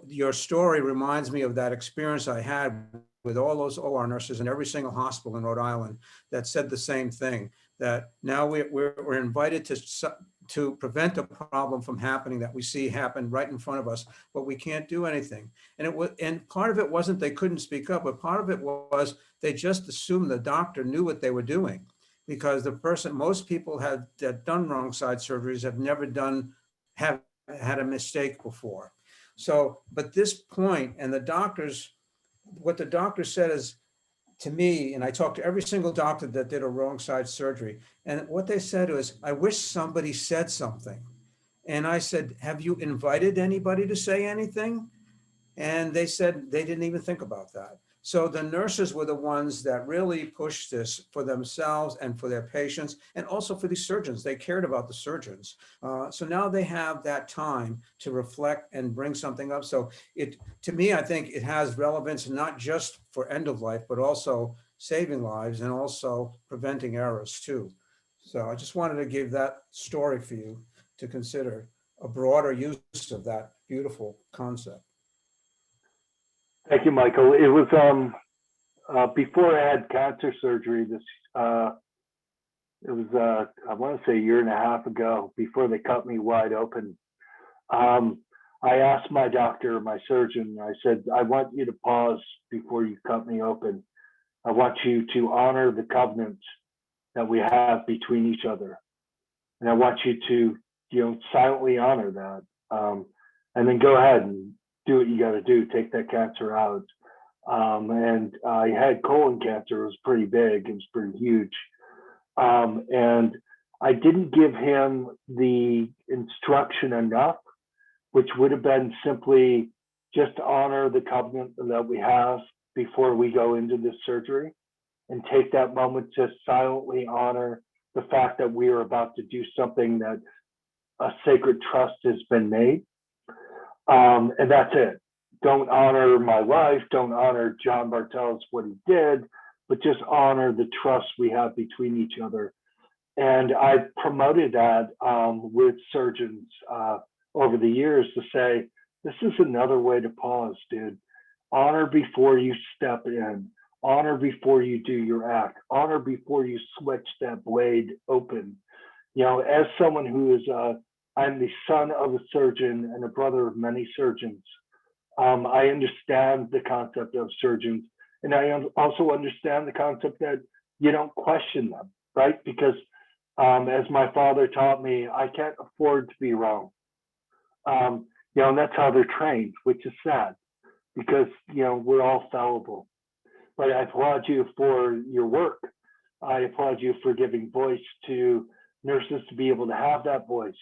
your story reminds me of that experience I had with all those OR nurses in every single hospital in Rhode Island that said the same thing, that now we're invited to prevent a problem from happening that we see happen right in front of us, but we can't do anything. And part of it wasn't they couldn't speak up, but part of it was they just assumed the doctor knew what they were doing, because most people that done wrong side surgeries have had a mistake before. So, but this point, and what the doctor said is, to me, and I talked to every single doctor that did a wrong side surgery, and what they said was, I wish somebody said something. And I said, have you invited anybody to say anything? And they said they didn't even think about that. So the nurses were the ones that really pushed this for themselves and for their patients, and also for the surgeons. They cared about the surgeons. So now they have that time to reflect and bring something up. So to me, I think it has relevance not just for end of life, but also saving lives and also preventing errors too. So I just wanted to give that story for you to consider a broader use of that beautiful concept. Thank you, Michael. It was before I had cancer surgery. It was I want to say a year and a half ago, before they cut me wide open. I asked my doctor, my surgeon, I said, I want you to pause before you cut me open. I want you to honor the covenant that we have between each other, and I want you to silently honor that, and then go ahead and do what you got to do, take that cancer out. And I had colon cancer. It was pretty big. It was pretty huge. And I didn't give him the instruction enough, which would have been simply just honor the covenant that we have before we go into this surgery, and take that moment to silently honor the fact that we are about to do something that a sacred trust has been made. And that's it. Don't honor my wife, don't honor John Bartels, what he did, but just honor the trust we have between each other. And I promoted that with surgeons over the years to say, this is another way to pause, dude. Honor before you step in. Honor before you do your act. Honor before you switch that blade open. As someone who is I'm the son of a surgeon and a brother of many surgeons. I understand the concept of surgeons, and I also understand the concept that you don't question them, right? Because As my father taught me, I can't afford to be wrong. And that's how they're trained, which is sad because, we're all fallible. But I applaud you for your work. I applaud you for giving voice to nurses to be able to have that voice,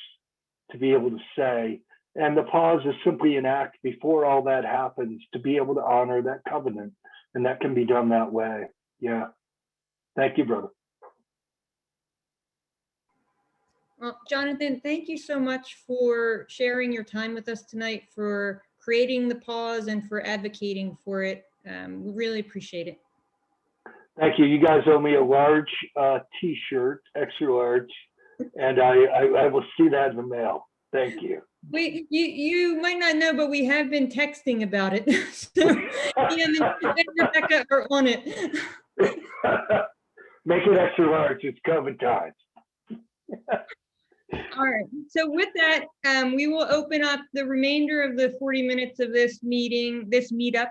to be able to say, and the pause is simply an act before all that happens to be able to honor that covenant. And that can be done that way. Yeah. Thank you, brother. Well, Jonathan, thank you so much for sharing your time with us tonight, for creating the pause and for advocating for it. We really appreciate it. Thank you. You guys owe me a large t-shirt, extra large, and I will see that in the mail. Thank you. You might not know, but we have been texting about it. So Ian and Rebecca are on it. Make it extra large. It's COVID times. All right. So with that, we will open up the remainder of the 40 minutes of this meetup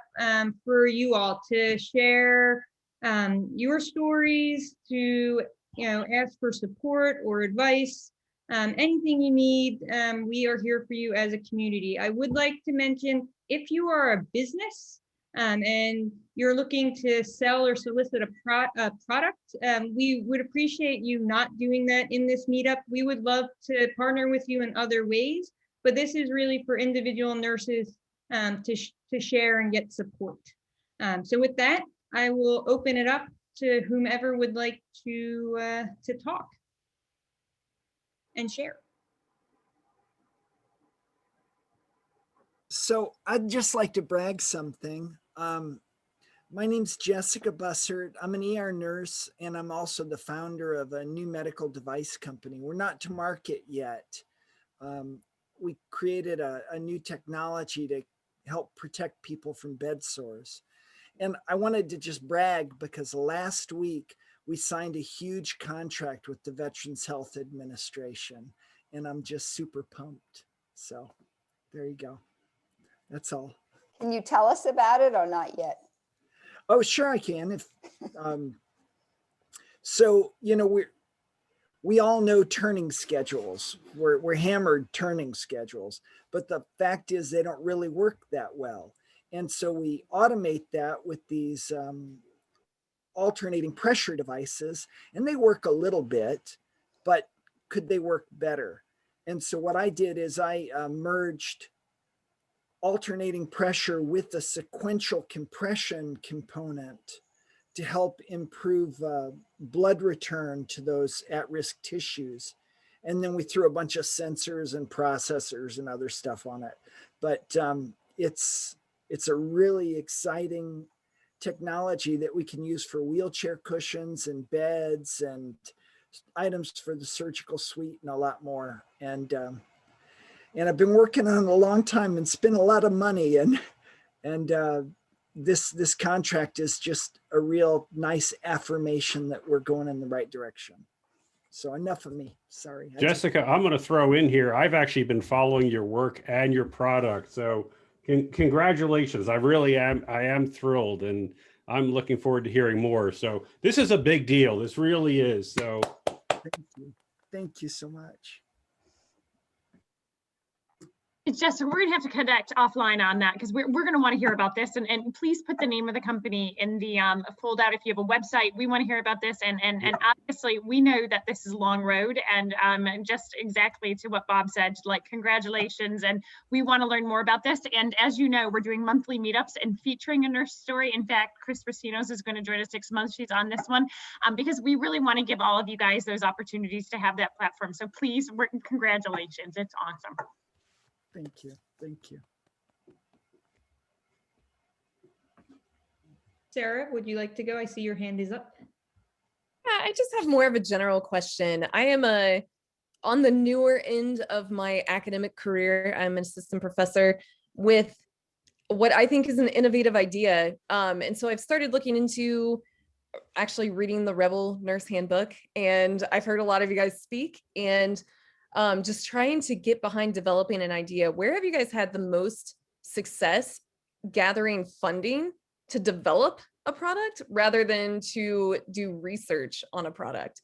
for you all to share your stories, to ask for support or advice. Anything you need, we are here for you as a community. I would like to mention, if you are a business and you're looking to sell or solicit a product, we would appreciate you not doing that in this meetup. We would love to partner with you in other ways, but this is really for individual nurses to share and get support. So with that, I will open it up to whomever would like to talk and share. So I'd just like to brag something. My name's Jessica Bussert. I'm an ER nurse, and I'm also the founder of a new medical device company. We're not to market yet. We created a new technology to help protect people from bed sores. And I wanted to just brag because last week we signed a huge contract with the Veterans Health Administration, and I'm just super pumped. So there you go. That's all. Can you tell us about it or not yet? Oh, sure I can. If so, we all know turning schedules. We're hammered turning schedules, but the fact is they don't really work that well. And so we automate that with these alternating pressure devices, and they work a little bit, but could they work better? And so what I did is I merged alternating pressure with the sequential compression component to help improve blood return to those at-risk tissues. And then we threw a bunch of sensors and processors and other stuff on it. But it's a really exciting technology that we can use for wheelchair cushions and beds and items for the surgical suite and a lot more. And I've been working on it a long time and spent a lot of money. And this contract is just a real nice affirmation that we're going in the right direction. So enough of me. Sorry. Jessica, I'm going to throw in here. I've actually been following your work and your product. So congratulations. I am thrilled, and I'm looking forward to hearing more. So this is a big deal. This really is. So thank you. Thank you so much. It's just, we're gonna have to connect offline on that because we're gonna want to hear about this, and please put the name of the company in the fold out if you have a website. We want to hear about this, and obviously we know that this is a long road, and just exactly to what Bob said, like congratulations, and we want to learn more about this. And as you know, we're doing monthly meetups and featuring a nurse story. In fact, Chris Racinos is going to join us next month. She's on this one because we really want to give all of you guys those opportunities to have that platform. So please, congratulations. It's awesome. Thank you. Thank you. Sarah, would you like to go? I see your hand is up. Yeah, I just have more of a general question. I am on the newer end of my academic career. I'm an assistant professor with what I think is an innovative idea. And so I've started looking into actually reading the Rebel Nurse Handbook, and I've heard a lot of you guys speak, and just trying to get behind developing an idea. Where have you guys had the most success gathering funding to develop a product rather than to do research on a product?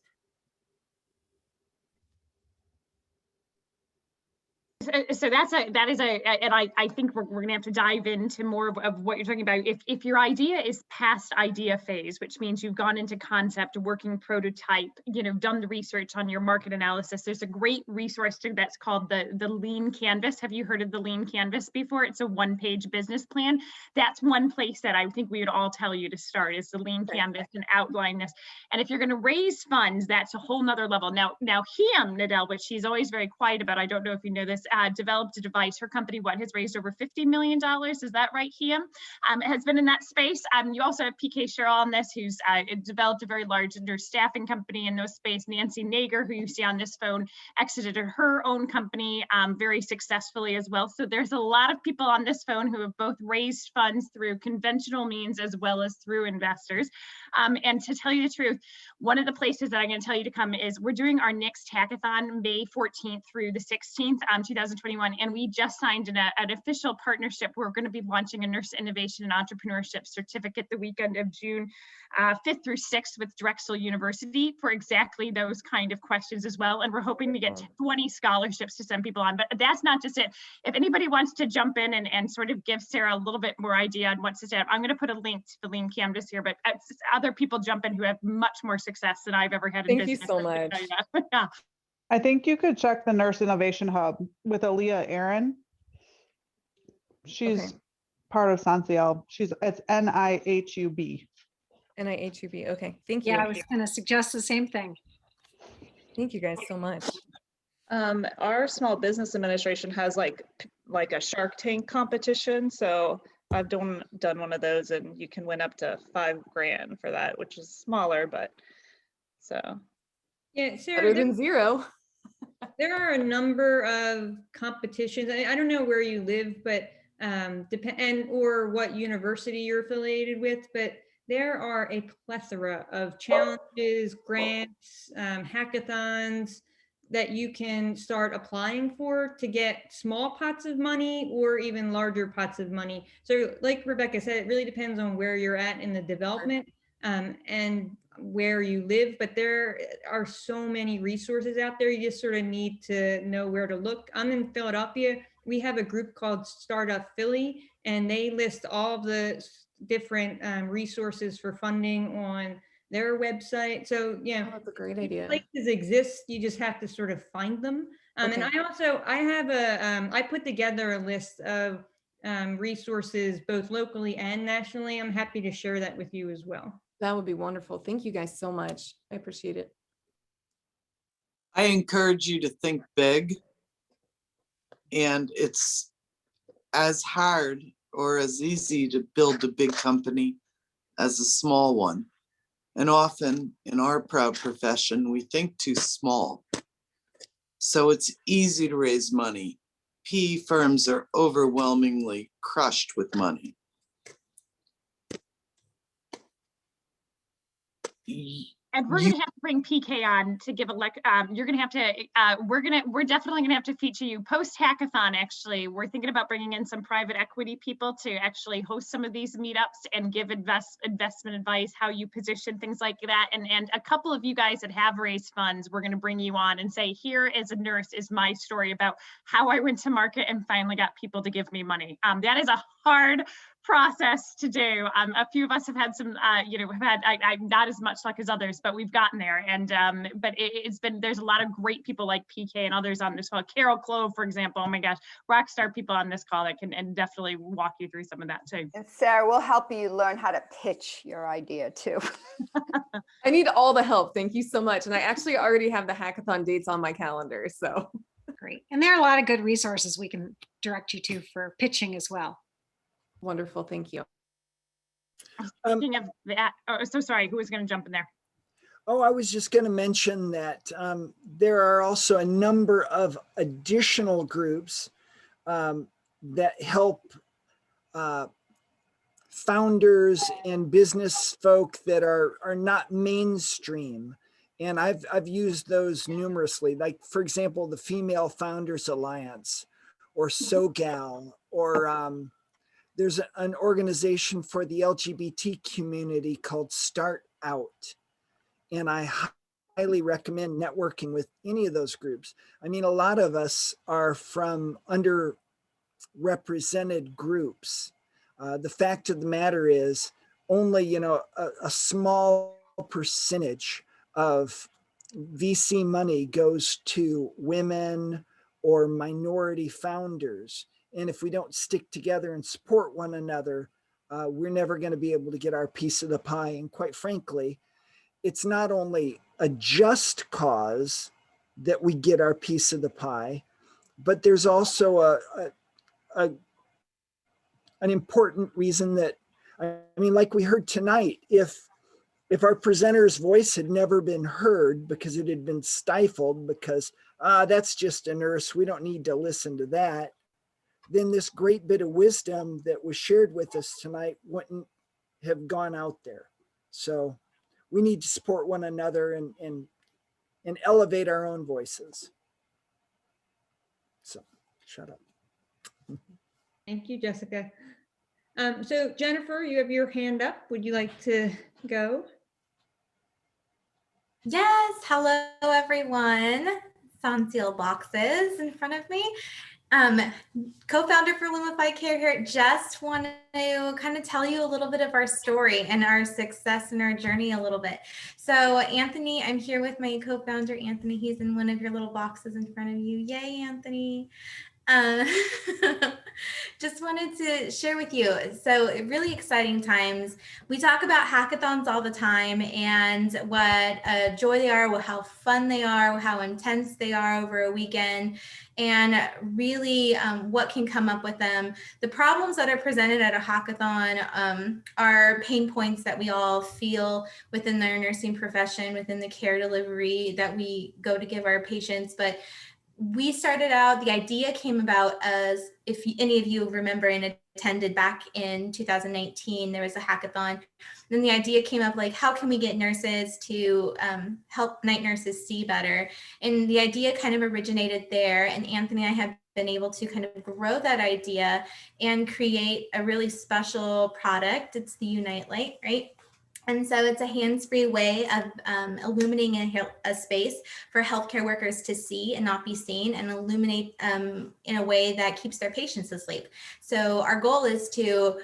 So that is and I think we're going to have to dive into more of what you're talking about. If your idea is past idea phase, which means you've gone into concept, working prototype, done the research on your market analysis, there's a great resource that's called the Lean Canvas. Have you heard of the Lean Canvas before? It's a one-page business plan. That's one place that I think we would all tell you to start, is the Lean Canvas, and outline this. And if you're going to raise funds, that's a whole nother level. Now Hiam Nadell, which she's always very quiet about, I don't know if you know this, developed a device. Her company, has raised over $50 million. Is that right, Hiam? Has been in that space. You also have PK Cheryl on this, who's developed a very large nurse staffing company in those space. Nancy Nager, who you see on this phone, exited her own company very successfully as well. So there's a lot of people on this phone who have both raised funds through conventional means as well as through investors. And to tell you the truth, one of the places that I'm going to tell you to come is we're doing our next hackathon May 14th through the 16th, 2021, and we just signed an official partnership. We're going to be launching a Nurse Innovation and Entrepreneurship Certificate the weekend of June 5th through 6th with Drexel University for exactly those kind of questions as well. And we're hoping to get 20 scholarships to send people on. But that's not just it. If anybody wants to jump in and sort of give Sarah a little bit more idea on what's to say, I'm going to put a link to the Lean Canvas here, but other people jump in who have much more success than I've ever had in business. Thank you so much. Yeah. I think you could check the Nurse Innovation Hub with Aaliyah Aaron. She's part of Sansiel. It's NIHUB. NIHUB. Okay, thank you. Yeah, I was going to suggest the same thing. Thank you guys so much. Our Small Business Administration has like a Shark Tank competition. So I've done one of those, and you can win up to $5 grand for that, which is smaller, but so. Yeah, Sarah, Better than zero. There are a number of competitions. I don't know where you live, but or what university you're affiliated with, but there are a plethora of challenges, grants, hackathons that you can start applying for to get small pots of money or even larger pots of money. So like Rebecca said, it really depends on where you're at in the development and where you live, but there are so many resources out there. You just sort of need to know where to look. I'm in Philadelphia. We have a group called Startup Philly, and they list all of the different resources for funding on their website. So yeah, that's a great idea. Places exist, you just have to sort of find them. And I put together a list of resources both locally and nationally. I'm happy to share that with you as well. That would be wonderful. Thank you guys so much. I appreciate it. I encourage you to think big, and it's as hard or as easy to build a big company as a small one. And often in our proud profession, we think too small. So it's easy to raise money. PE firms are overwhelmingly crushed with money. And we're going to have to bring PK on to give a you're going to have to, we're definitely going to have to feature you post hackathon. Actually, we're thinking about bringing in some private equity people to actually host some of these meetups and give investment advice, how you position things like that. And a couple of you guys that have raised funds, we're going to bring you on and say, here as a nurse is my story about how I went to market and finally got people to give me money. That is a hard process to do. A few of us have had some, have had not as much luck as others, but we've gotten there. And but there's a lot of great people like PK and others on this call. Carol Clove, for example. Oh my gosh, rock star people on this call that can and definitely walk you through some of that too. And Sarah, we'll help you learn how to pitch your idea too. I need all the help. Thank you so much. And I actually already have the hackathon dates on my calendar. So great. And there are a lot of good resources we can direct you to for pitching as well. Wonderful. Thank you. Speaking of that, so sorry, who was going to jump in there? Oh, I was just going to mention that there are also a number of additional groups that help founders and business folk that are not mainstream. And I've used those numerously, like, for example, the Female Founders Alliance or SOGAL, or there's an organization for the LGBT community called Start Out. And I highly recommend networking with any of those groups. I mean, a lot of us are from underrepresented groups. The fact of the matter is only, a small percentage of VC money goes to women or minority founders. And if we don't stick together and support one another, we're never going to be able to get our piece of the pie. And quite frankly, it's not only a just cause that we get our piece of the pie, but there's also an important reason that, I mean, like we heard tonight, if our presenter's voice had never been heard because it had been stifled because that's just a nurse, we don't need to listen to that, then this great bit of wisdom that was shared with us tonight wouldn't have gone out there. So we need to support one another and elevate our own voices. So shut up. Thank you, Jessica. So Jennifer, you have your hand up. Would you like to go? Yes, hello everyone. Sanseal boxes in front of me. Co-founder for Lumify Care here. Just want to kind of tell you a little bit of our story and our success and our journey a little bit. So Anthony, I'm here with my co-founder Anthony. He's in one of your little boxes in front of you. Yay, Anthony. Just wanted to share with you. So really exciting times. We talk about hackathons all the time and what a joy they are, how fun they are, how intense they are over a weekend, and really what can come up with them. The problems that are presented at a hackathon are pain points that we all feel within our nursing profession, within the care delivery that we go to give our patients. But we started out, the idea came about as, if any of you remember and attended back in 2019, there was a hackathon. Then the idea came up like, how can we get nurses to help night nurses see better? And the idea kind of originated there. And Anthony and I have been able to kind of grow that idea and create a really special product. It's the Unite Light, right? And so it's a hands-free way of illuminating a space for healthcare workers to see and not be seen, and illuminate in a way that keeps their patients asleep. So our goal is to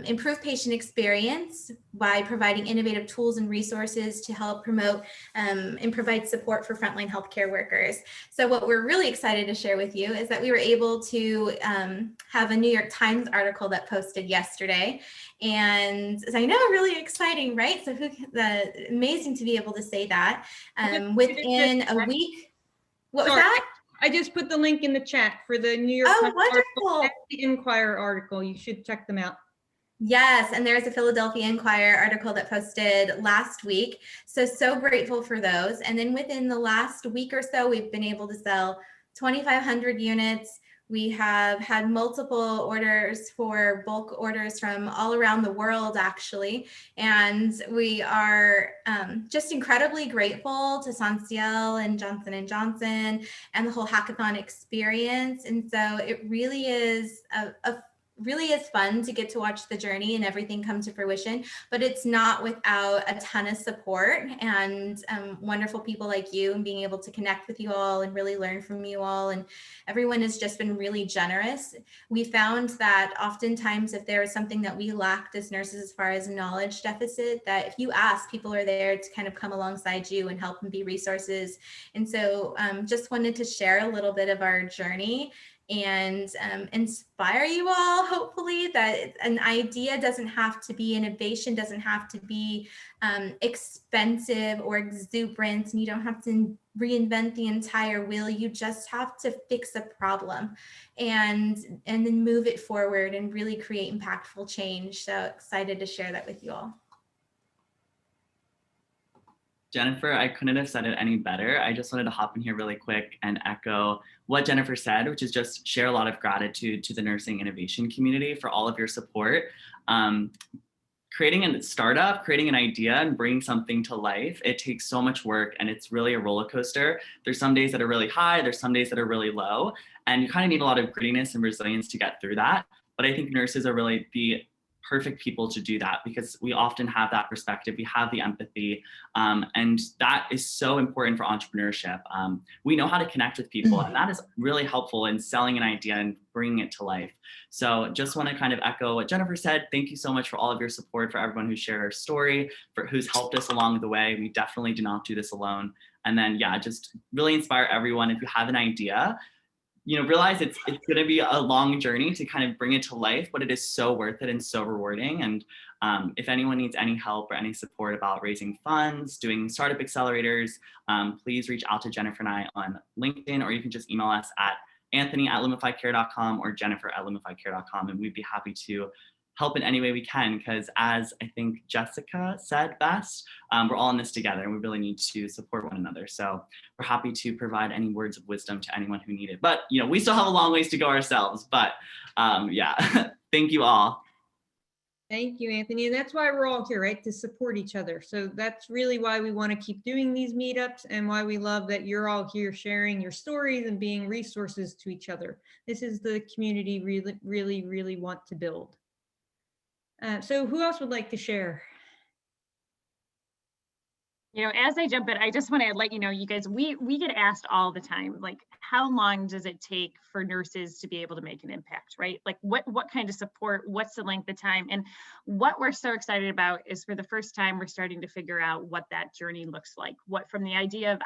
improve patient experience by providing innovative tools and resources to help promote and provide support for frontline healthcare workers. So what we're really excited to share with you is that we were able to have a New York Times article that posted yesterday. And I know, really exciting, right? So amazing to be able to say that within a week. What was that? I just put the link in the chat for the New York Times article, the Inquirer article. You should check them out. Yes, and there's a Philadelphia Inquirer article that posted last week. So grateful for those. And then within the last week or so, we've been able to sell 2,500 units. We have had multiple orders for bulk orders from all around the world, actually. And we are just incredibly grateful to Sanseal and Johnson & Johnson and the whole hackathon experience. And so it really is really is fun to get to watch the journey and everything come to fruition, but it's not without a ton of support and wonderful people like you, and being able to connect with you all and really learn from you all. And everyone has just been really generous. We found that oftentimes if there is something that we lacked as nurses as far as knowledge deficit, that if you ask, people are there to kind of come alongside you and help and be resources. And so just wanted to share a little bit of our journey and inspire you all, hopefully, that an idea doesn't have to be, innovation doesn't have to be expensive or exuberant, and you don't have to reinvent the entire wheel. You just have to fix a problem and then move it forward and really create impactful change. So excited to share that with you all. Jennifer, I couldn't have said it any better. I just wanted to hop in here really quick and echo what Jennifer said, which is just share a lot of gratitude to the nursing innovation community for all of your support. Creating a startup, creating an idea and bringing something to life, it takes so much work and it's really a roller coaster. There's some days that are really high, there's some days that are really low, and you kind of need a lot of grittiness and resilience to get through that. But I think nurses are really the perfect people to do that, because we often have that perspective, we have the empathy, and that is so important for entrepreneurship. We know how to connect with people, and that is really helpful in selling an idea and bringing it to life. So just want to kind of echo what Jennifer said. Thank you so much for all of your support, for everyone who shared our story, for who's helped us along the way. We definitely do not do this alone. And then, yeah, just really inspire everyone. If you have an idea, you know, realize it's going to be a long journey to kind of bring it to life, but it is so worth it and so rewarding. And if anyone needs any help or any support about raising funds, doing startup accelerators, please reach out to Jennifer and I on LinkedIn, or you can just email us at anthony@lumifycare.com or jennifer@lumifycare.com, and we'd be happy to help in any way we can, because as I think Jessica said best, we're all in this together and we really need to support one another. So we're happy to provide any words of wisdom to anyone who need it. But, you know, we still have a long ways to go ourselves, but yeah, thank you all. Thank you, Anthony. And that's why we're all here, right? To support each other. So that's really why we want to keep doing these meetups, and why we love that you're all here sharing your stories and being resources to each other. This is the community really want to build. So who else would like to share? You know, as I jump in, I just want to let you know, you guys, we get asked all the time, like, how long does it take for nurses to be able to make an impact, right? Like what kind of support, what's the length of time? And what we're so excited about is, for the first time, we're starting to figure out what that journey looks like, what from the idea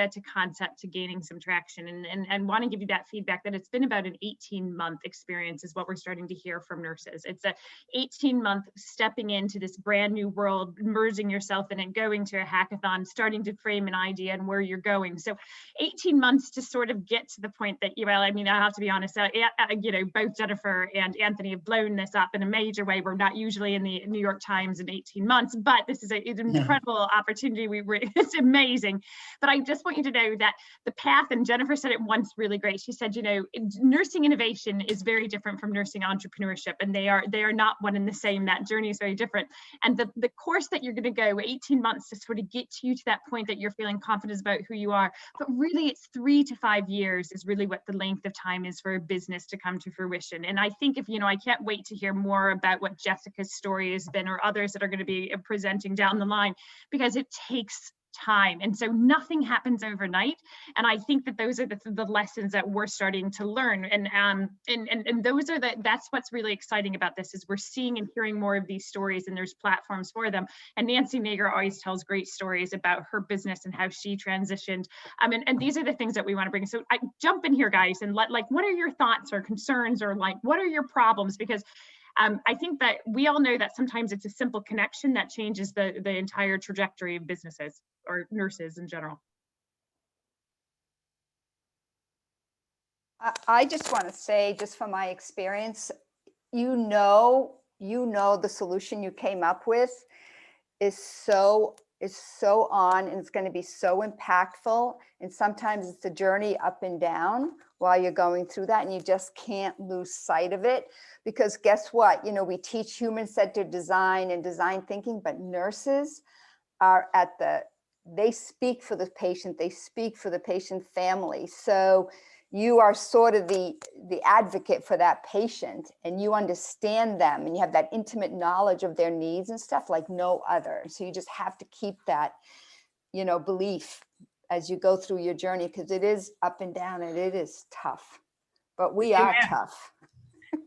to concept to gaining some traction, and want to give you that feedback that it's been about an 18-month experience is what we're starting to hear from nurses. It's a 18-month stepping into this brand new world, immersing yourself in it, going to a hackathon, starting to frame an idea and where you're going. So 18 months to sort of get to the point that, well, I mean, I have to be honest, you know, both Jennifer and Anthony have blown this up in a major way. We're not usually in the New York Times in 18 months, but this is an incredible opportunity. It's amazing. But I just want you to know that the path, and Jennifer said it once really great. She said, you know, nursing innovation is very different from nursing entrepreneurship, and they are not one and the same. That journey is very different. And the course that you're going to go 18 months to sort of get you to that point that you're feeling confident about who you are, but really it's 3 to 5 years is really what the length of time is for a business to come to fruition. And I think, if, you know, I can't wait to hear more about what Jessica's story has been, or others that are going to be presenting down the line, because it takes time. And so nothing happens overnight. And I think that those are the lessons that we're starting to learn. And those are that's what's really exciting about this, is we're seeing and hearing more of these stories, and there's platforms for them. And Nancy Nager always tells great stories about her business and how she transitioned. And these are the things that we want to bring. So I jump in here, guys, and what are your thoughts or concerns, or what are your problems? Because I think that we all know that sometimes it's a simple connection that changes the entire trajectory of businesses or nurses in general. I just want to say, just from my experience, you know the solution you came up with is so on, and it's going to be so impactful. And sometimes it's a journey up and down while you're going through that, and you just can't lose sight of it. Because guess what? You know, we teach human-centered design and design thinking, but nurses are they speak for the patient, they speak for the patient family. So you are sort of the advocate for that patient, and you understand them, and you have that intimate knowledge of their needs and stuff like no other. So you just have to keep that, you know, belief as you go through your journey, because it is up and down and it is tough, but we are tough.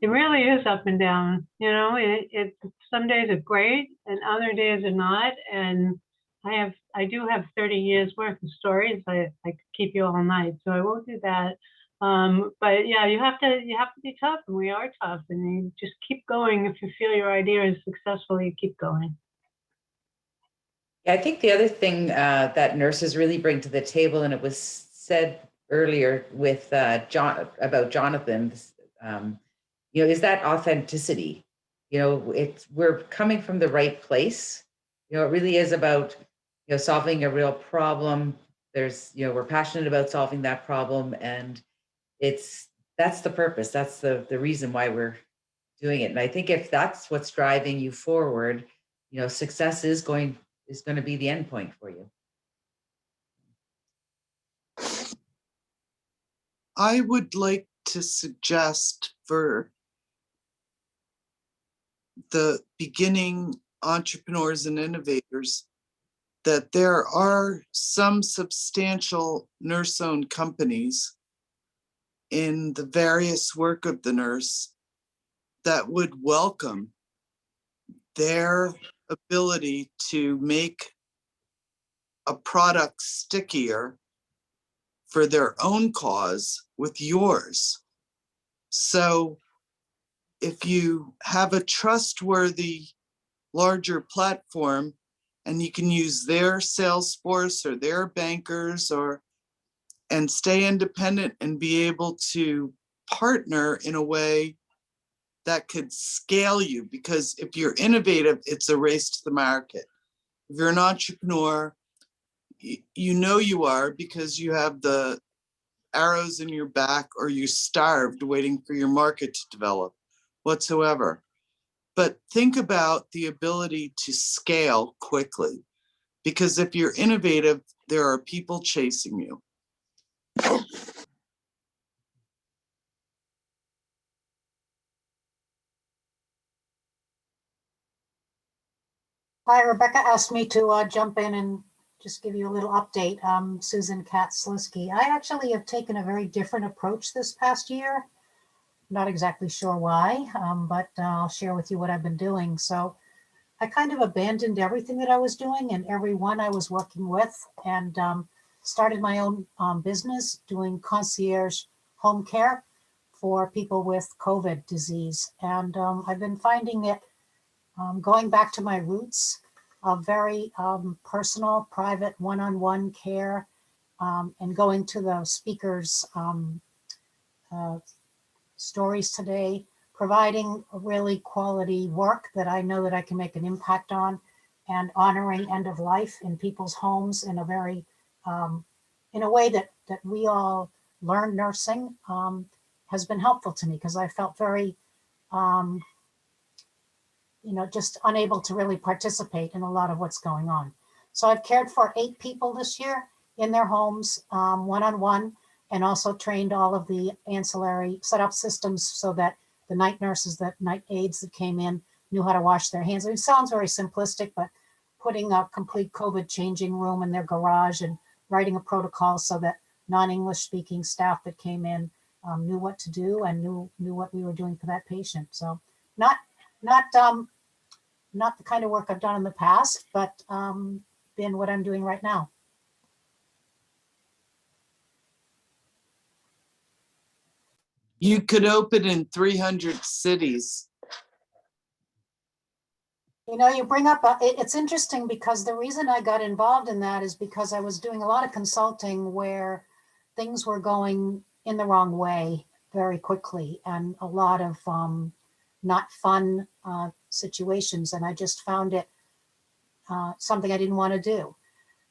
It really is up and down. You know, it some days are great and other days are not. And I do have 30 years worth of stories. I could keep you all night, so I won't do that. But yeah, you have to be tough, and we are tough, and you just keep going. If you feel your idea is successful, you keep going. Yeah, I think the other thing that nurses really bring to the table, and it was said earlier with about Jonathan, you know, is that authenticity. You know, we're coming from the right place. You know, it really is about, you know, solving a real problem. There's, you know, we're passionate about solving that problem, and that's the purpose. That's the reason why we're doing it. And I think if that's what's driving you forward, you know, success is going to be the end point for you. I would like to suggest for the beginning entrepreneurs and innovators that there are some substantial nurse-owned companies in the various work of the nurse that would welcome their ability to make a product stickier for their own cause with yours. So if you have a trustworthy larger platform and you can use their sales force or their bankers and stay independent and be able to partner in a way that could scale you, because if you're innovative, it's a race to the market. If you're an entrepreneur, you know you are because you have the arrows in your back or you're starved waiting for your market to develop whatsoever. But think about the ability to scale quickly, because if you're innovative, there are people chasing you. Hi, Rebecca asked me to jump in and just give you a little update. Susan Katsliski. I actually have taken a very different approach this past year. Not exactly sure why, but I'll share with you what I've been doing. So I kind of abandoned everything that I was doing and everyone I was working with, and started my own business doing concierge home care for people with COVID disease. And I've been finding it going back to my roots of very personal, private, one-on-one care, and going to the speakers' stories today, providing a really quality work that I know that I can make an impact on, and honoring end of life in people's homes in a very, in a way that we all learn nursing, has been helpful to me, because I felt very, just unable to really participate in a lot of what's going on. So I've cared for 8 people this year in their homes, one-on-one, and also trained all of the ancillary setup systems so that the night nurses, the night aides that came in knew how to wash their hands. It sounds very simplistic, but putting a complete COVID changing room in their garage and writing a protocol so that non-English speaking staff that came in knew what to do and knew what we were doing for that patient. So not the kind of work I've done in the past, but been what I'm doing right now. You could open in 300 cities. You bring up, it's interesting because the reason I got involved in that is because I was doing a lot of consulting where things were going in the wrong way very quickly, and a lot of not fun situations. And I just found it something I didn't want to do.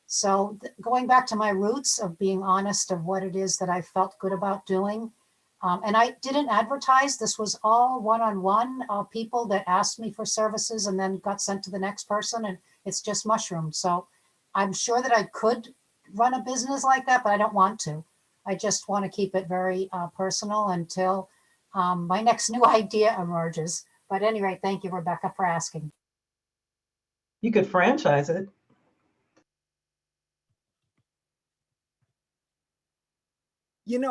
So going back to my roots of being honest of what it is that I felt good about doing. And I didn't advertise. This was all one-on-one people that asked me for services and then got sent to the next person, and it's just mushroomed. So I'm sure that I could run a business like that, but I don't want to. I just want to keep it very personal until my next new idea emerges. But at any rate, thank you, Rebecca, for asking. You could franchise it.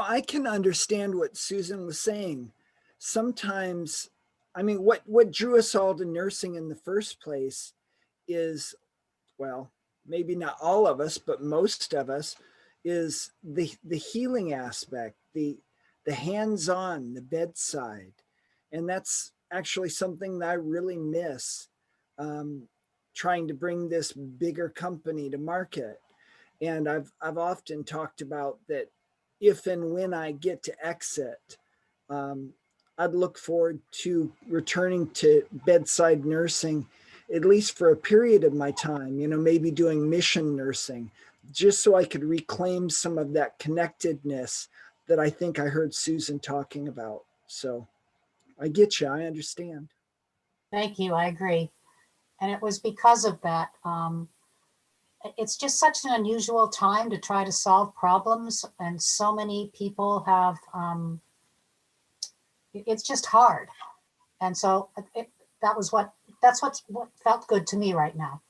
I can understand what Susan was saying. Sometimes, what drew us all to nursing in the first place is, well, maybe not all of us, but most of us, is the healing aspect, the hands-on, the bedside. And that's actually something that I really miss, trying to bring this bigger company to market. And I've often talked about that if and when I get to exit, I'd look forward to returning to bedside nursing, at least for a period of my time, maybe doing mission nursing, just so I could reclaim some of that connectedness that I think I heard Susan talking about. So I get you, I understand. Thank you, I agree. And it was because of that. It's just such an unusual time to try to solve problems, and so many people have, it's just hard. And so that's what felt good to me right now.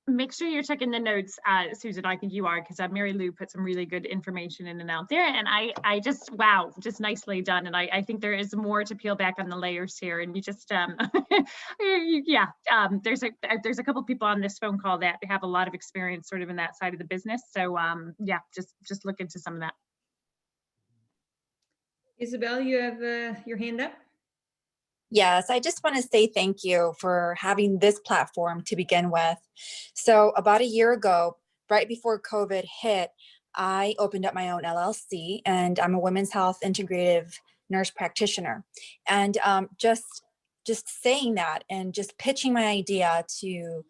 Make sure you're checking the notes, Susan. I think you are, because Mary Lou put some really good information in and out there. And I just, wow, just nicely done. And I think there is more to peel back on the layers here. And you just, yeah, there's a couple people on this phone call that have a lot of experience sort of in that side of the business. So yeah, just look into some of that. Isabel, you have your hand up. Yes, I just want to say thank you for having this platform to begin with. So about a year ago, right before COVID hit, I opened up my own LLC, and I'm a women's health integrative nurse practitioner. And just saying that and just pitching my idea to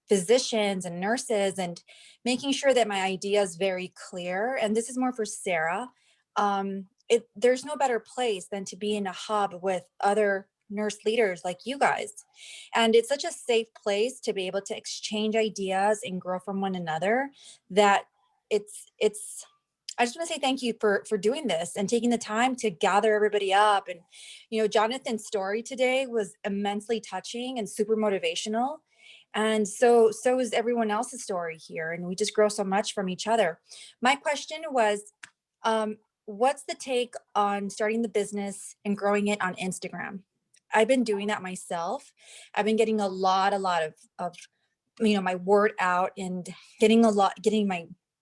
physicians and nurses and making sure that my idea is very clear. And this is more for Sarah. There's no better place than to be in a hub with other nurse leaders like you guys. And it's such a safe place to be able to exchange ideas and grow from one another that I just want to say thank you for doing this and taking the time to gather everybody up. And, you know, Jonathan's story today was immensely touching and super motivational. And so is everyone else's story here. And we just grow so much from each other. My question was, what's the take on starting the business and growing it on Instagram? I've been doing that myself. I've been getting a lot of you know, my word out and getting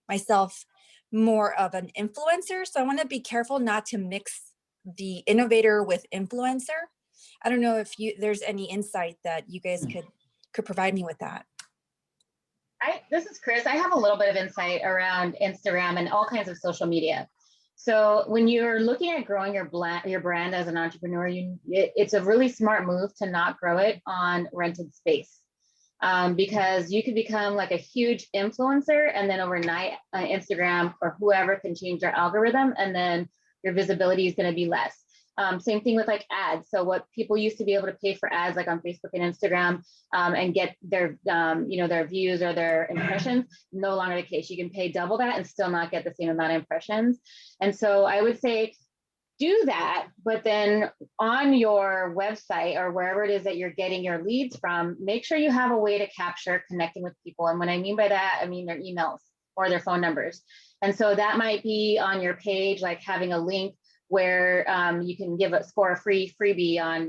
myself more of an influencer. So I want to be careful not to mix the innovator with influencer. I don't know if there's any insight that you guys could provide me with that. This is Chris. I have a little bit of insight around Instagram and all kinds of social media. So when you're looking at growing your brand as an entrepreneur, it's a really smart move to not grow it on rented space, because you could become like a huge influencer, and then overnight Instagram or whoever can change their algorithm, and then your visibility is going to be less. Same thing with like ads. So what people used to be able to pay for ads, like on Facebook and Instagram, and get their, their views or their impressions, no longer the case. You can pay double that and still not get the same amount of impressions. And so I would say, do that, but then on your website or wherever it is that you're getting your leads from, make sure you have a way to capture connecting with people. And what I mean by that, I mean their emails or their phone numbers. And so that might be on your page, like having a link where you can score a free freebie on,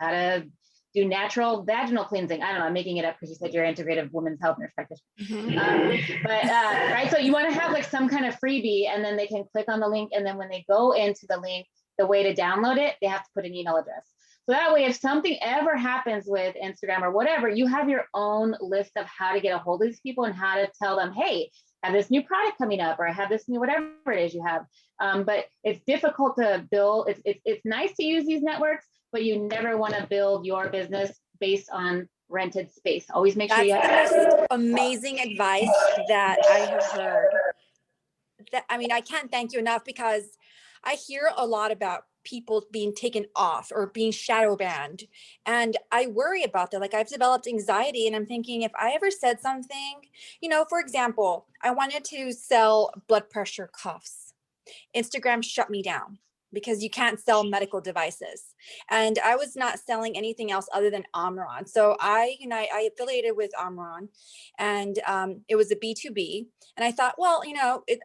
how to do natural vaginal cleansing. I don't know, I'm making it up because you said you're integrative women's health nurse practitioner. Right, so you want to have like some kind of freebie, and then they can click on the link, and then when they go into the link, the way to download it, they have to put an email address. So that way, if something ever happens with Instagram or whatever, you have your own list of how to get a hold of these people and how to tell them, hey, I have this new product coming up, or I have this new whatever it is you have. But it's difficult to build. It's nice to use these networks, but you never want to build your business based on rented space. Always make sure you have the most amazing advice that I have heard. I can't thank you enough, because I hear a lot about people being taken off or being shadow banned. And I worry about that. Like, I've developed anxiety, and I'm thinking, if I ever said something, for example, I wanted to sell blood pressure cuffs. Instagram shut me down because you can't sell medical devices. And I was not selling anything else other than Omron. So I affiliated with Omron, and it was a B2B. And I thought, well,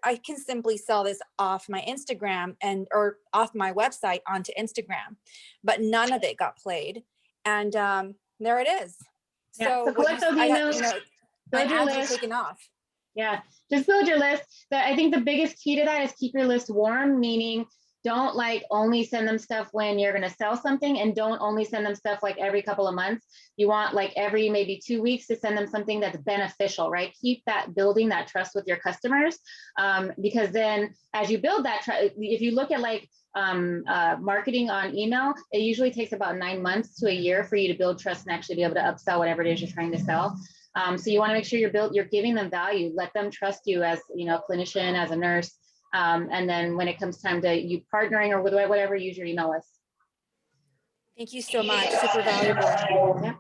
I can simply sell this off my Instagram or off my website onto Instagram, but none of it got played. And there it is. Yeah, so collect those emails, build your list. Taken off. Yeah, just build your list. I think the biggest key to that is keep your list warm, meaning don't like only send them stuff when you're going to sell something, and don't only send them stuff like every couple of months. You want like every maybe 2 weeks to send them something that's beneficial, right? Keep building that trust with your customers, because then as you build that trust, if you look at like marketing on email, it usually takes about 9 months to a year for you to build trust and actually be able to upsell whatever it is you're trying to sell. So you want to make sure you're giving them value, let them trust you as a clinician, as a nurse. And then when it comes time to you partnering or with whatever, use your email list. Thank you so much. Super valuable. Yeah.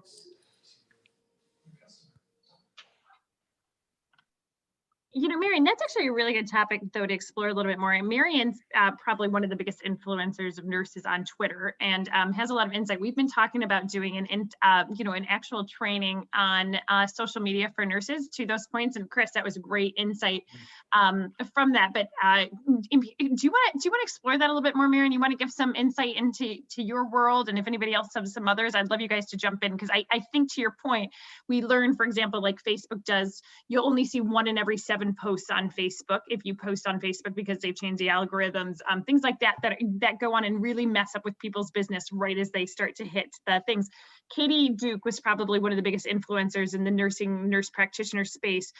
You know, Marian, that's actually a really good topic, though, to explore a little bit more. And Marian's probably one of the biggest influencers of nurses on Twitter, and has a lot of insight. We've been talking about doing an actual training on social media for nurses to those points. And Chris, that was a great insight from that. But do you want to explore that a little bit more, Marian? You want to give some insight into your world, and if anybody else has some others, I'd love you guys to jump in, because I think, to your point, we learn, for example, like Facebook does, you'll only see 1 in every 7 posts on Facebook if you post on Facebook, because they've changed the algorithms, things like that go on and really mess up with people's business right as they start to hit the things. Katie Duke was probably one of the biggest influencers in the nurse practitioner space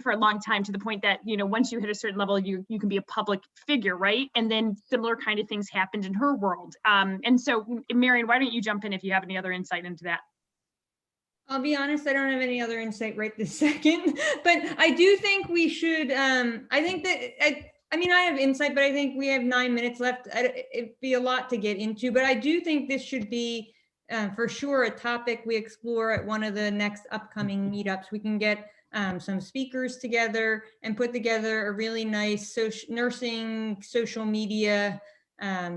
for a long time, to the point that, you know, once you hit a certain level, you can be a public figure, right? And then similar kind of things happened in her world. And so, Marian, why don't you jump in if you have any other insight into that? I'll be honest, I don't have any other insight right this second, but I do think we should, I think that, I mean, I have insight, but I think we have 9 minutes left. It'd be a lot to get into, but I do think this should be for sure a topic we explore at one of the next upcoming meetups. We can get some speakers together and put together a really nice nursing social media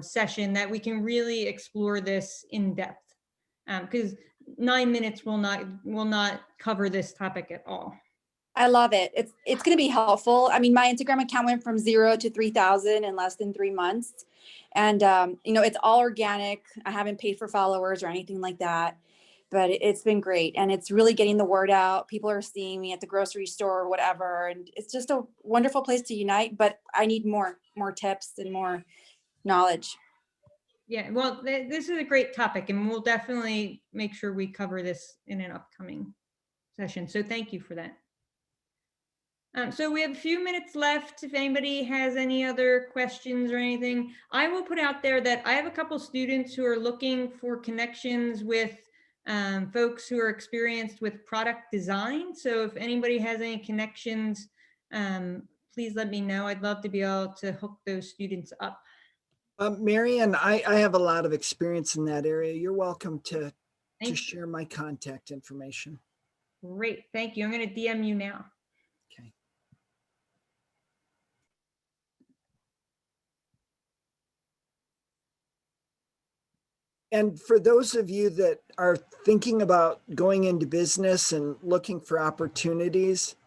session that we can really explore this in depth, because 9 minutes will not cover this topic at all. I love it. It's going to be helpful. I mean, my Instagram account went from 0 to 3,000 in less than 3 months. And, you know, it's all organic. I haven't paid for followers or anything like that, but it's been great. And it's really getting the word out. People are seeing me at the grocery store or whatever. And it's just a wonderful place to unite, but I need more tips and more knowledge. Yeah, well, this is a great topic, and we'll definitely make sure we cover this in an upcoming session. So thank you for that. So we have a few minutes left. If anybody has any other questions or anything, I will put out there that I have a couple students who are looking for connections with folks who are experienced with product design. So if anybody has any connections, please let me know. I'd love to be able to hook those students up. Marian, I have a lot of experience in that area. You're welcome to share my contact information. Great, thank you. I'm going to DM you now. Okay. And for those of you that are thinking about going into business and looking for opportunities,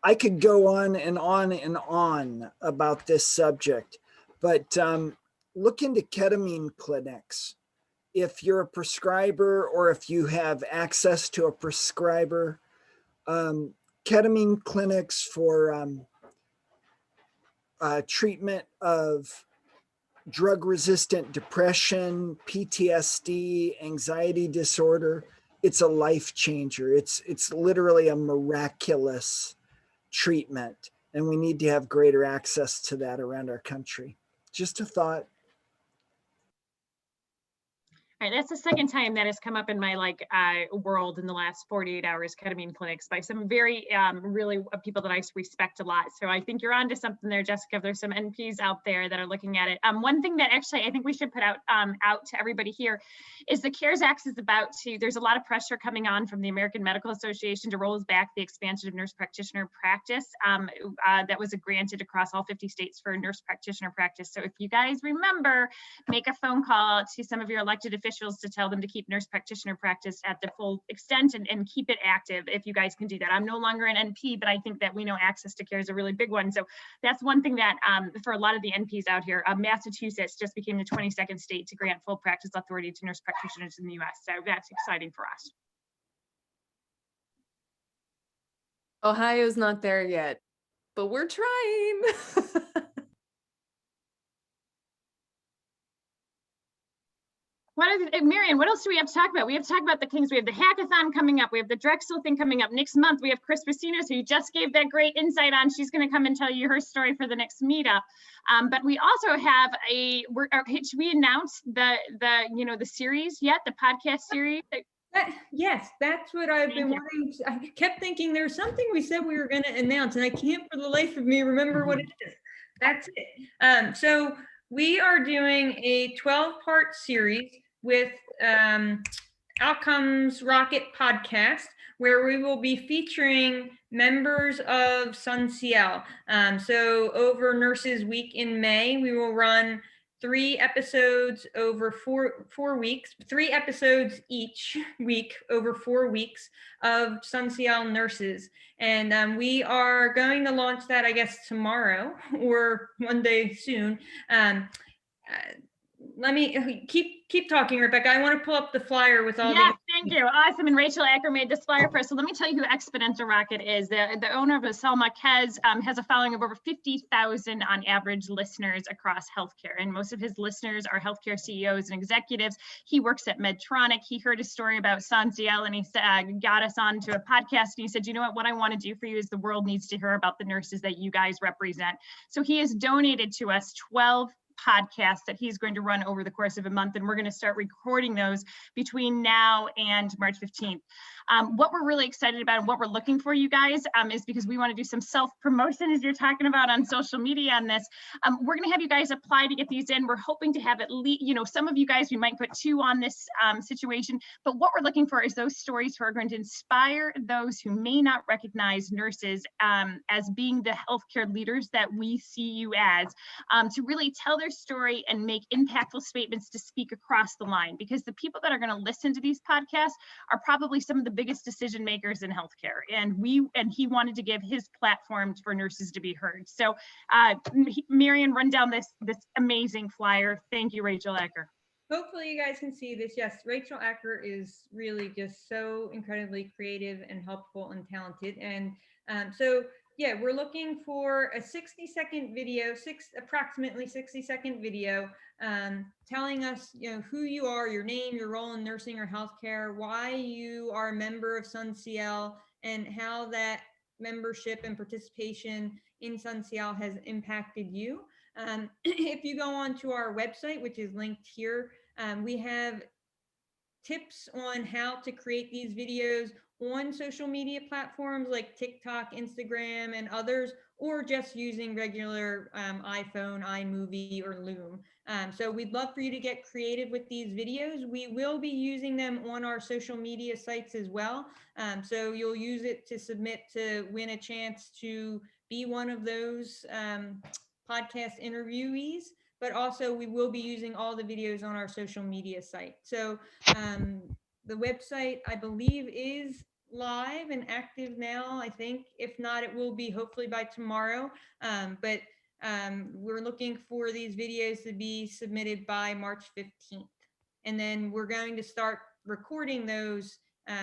I could go on and on and on about this subject, but look into ketamine clinics. If you're a prescriber or if you have access to a prescriber, ketamine clinics for treatment of drug-resistant depression, PTSD, anxiety disorder, it's a life changer. It's literally a miraculous treatment, and we need to have greater access to that around our country. Just a thought. All right, that's the second time that has come up in my world in the last 48 hours, ketamine clinics by some very really people that I respect a lot. So I think you're onto something there, Jessica. There's some NPs out there that are looking at it. One thing that actually I think we should put out to everybody here is the CARES Act is about to, there's a lot of pressure coming on from the American Medical Association to roll back the expansion of nurse practitioner practice that was granted across all 50 states for nurse practitioner practice. So if you guys remember, make a phone call to some of your elected officials to tell them to keep nurse practitioner practice at the full extent and keep it active if you guys can do that. I'm no longer an NP, but I think that we know access to care is a really big one. So that's one thing that for a lot of the NPs out here, Massachusetts just became the 22nd state to grant full practice authority to nurse practitioners in the US. So that's exciting for us. Ohio's not there yet, but we're trying. Marian, what else do we have to talk about? We have to talk about the things. We have the hackathon coming up. We have the Drexel thing coming up next month. We have Chris Vecinos, who you just gave that great insight on. She's going to come and tell you her story for the next meetup. But we also have should we announce the series yet? The podcast series? Yes, that's what I've been wanting. I kept thinking there's something we said we were going to announce, and I can't for the life of me remember what it is. That's it. So we are doing a 12-part series with Outcomes Rocket podcast, where we will be featuring members of SunCL. So over Nurses Week in May, we will run 3 episodes over four weeks, 3 episodes each week over 4 weeks of SunCL nurses. And we are going to launch that, I guess, tomorrow or one day soon. Let me keep talking, Rebecca. I want to pull up the flyer with all Yes, thank you. Awesome. And Rachel Acker made this flyer for us. So let me tell you who Exponential Rocket is. The owner of Selma has a following of over 50,000 on average listeners across healthcare. And most of his listeners are healthcare CEOs and executives. He works at Medtronic. He heard a story about SunCL and he got us onto a podcast. And he said, you know what I want to do for you is the world needs to hear about the nurses that you guys represent. So he has donated to us 12 podcasts that he's going to run over the course of a month, and we're going to start recording those between now and March 15th. What we're really excited about and what we're looking for, you guys, is because we want to do some self-promotion, as you're talking about on social media on this. We're going to have you guys apply to get these in. We're hoping to have at least, some of you guys, we might put 2 on this situation, but what we're looking for is those stories who are going to inspire those who may not recognize nurses as being the healthcare leaders that we see you as, to really tell their story and make impactful statements to speak across the line, because the people that are going to listen to these podcasts are probably some of the biggest decision makers in healthcare, and he wanted to give his platform for nurses to be heard. So Marion, run down this amazing flyer. Thank you, Rachel Acker. Hopefully you guys can see this. Yes, Rachel Acker is really just so incredibly creative and helpful and talented. And so yeah, we're looking for a 60-second video, approximately 60-second video, telling us, who you are, your name, your role in nursing or healthcare, why you are a member of SunCL, and how that membership and participation in SunCL has impacted you. If you go onto our website, which is linked here, we have tips on how to create these videos on social media platforms like TikTok, Instagram, and others, or just using regular iPhone, iMovie, or Loom. So we'd love for you to get creative with these videos. We will be using them on our social media sites as well. So you'll use it to submit to win a chance to be one of those podcast interviewees. But also we will be using all the videos on our social media site. So the website, I believe, is live and active now, I think. If not, it will be hopefully by tomorrow. But we're looking for these videos to be submitted by March 15th. And then we're going to start recording those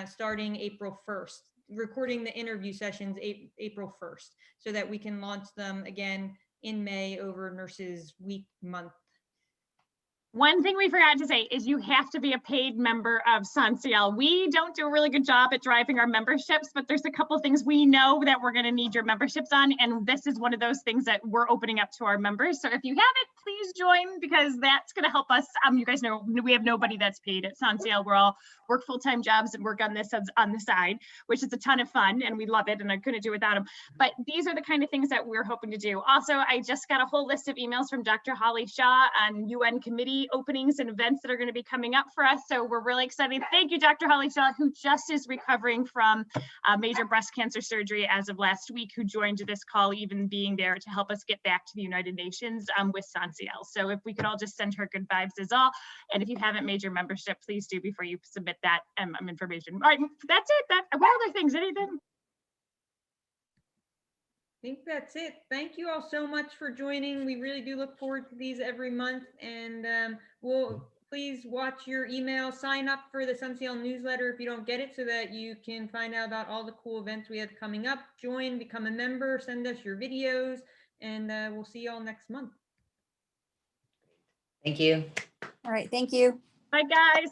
starting April 1st, recording the interview sessions April 1st, so that we can launch them again in May over Nurses Week month. One thing we forgot to say is you have to be a paid member of SunCL. We don't do a really good job at driving our memberships, but there's a couple of things we know that we're going to need your memberships on, and this is one of those things that we're opening up to our members. So if you haven't, please join, because that's going to help us. You guys know we have nobody that's paid at SunCL. We're all work full-time jobs and work on this on the side, which is a ton of fun, and we love it, and I couldn't do it without them. But these are the kind of things that we're hoping to do. Also, I just got a whole list of emails from Dr. Holly Shaw on UN committee openings and events that are going to be coming up for us. So we're really excited. Thank you, Dr. Holly Shaw, who just is recovering from major breast cancer surgery as of last week, who joined this call, even being there to help us get back to the United Nations with SunCL. So if we could all just send her good vibes is all. And if you haven't made your membership, please do before you submit that information. All right, that's it. What other things? Anything? I think that's it. Thank you all so much for joining. We really do look forward to these every month, and we'll please watch your email, sign up for the SunCL newsletter if you don't get it, so that you can find out about all the cool events we have coming up. Join, become a member, send us your videos, and we'll see you all next month. Thank you. All right, thank you. Bye, guys.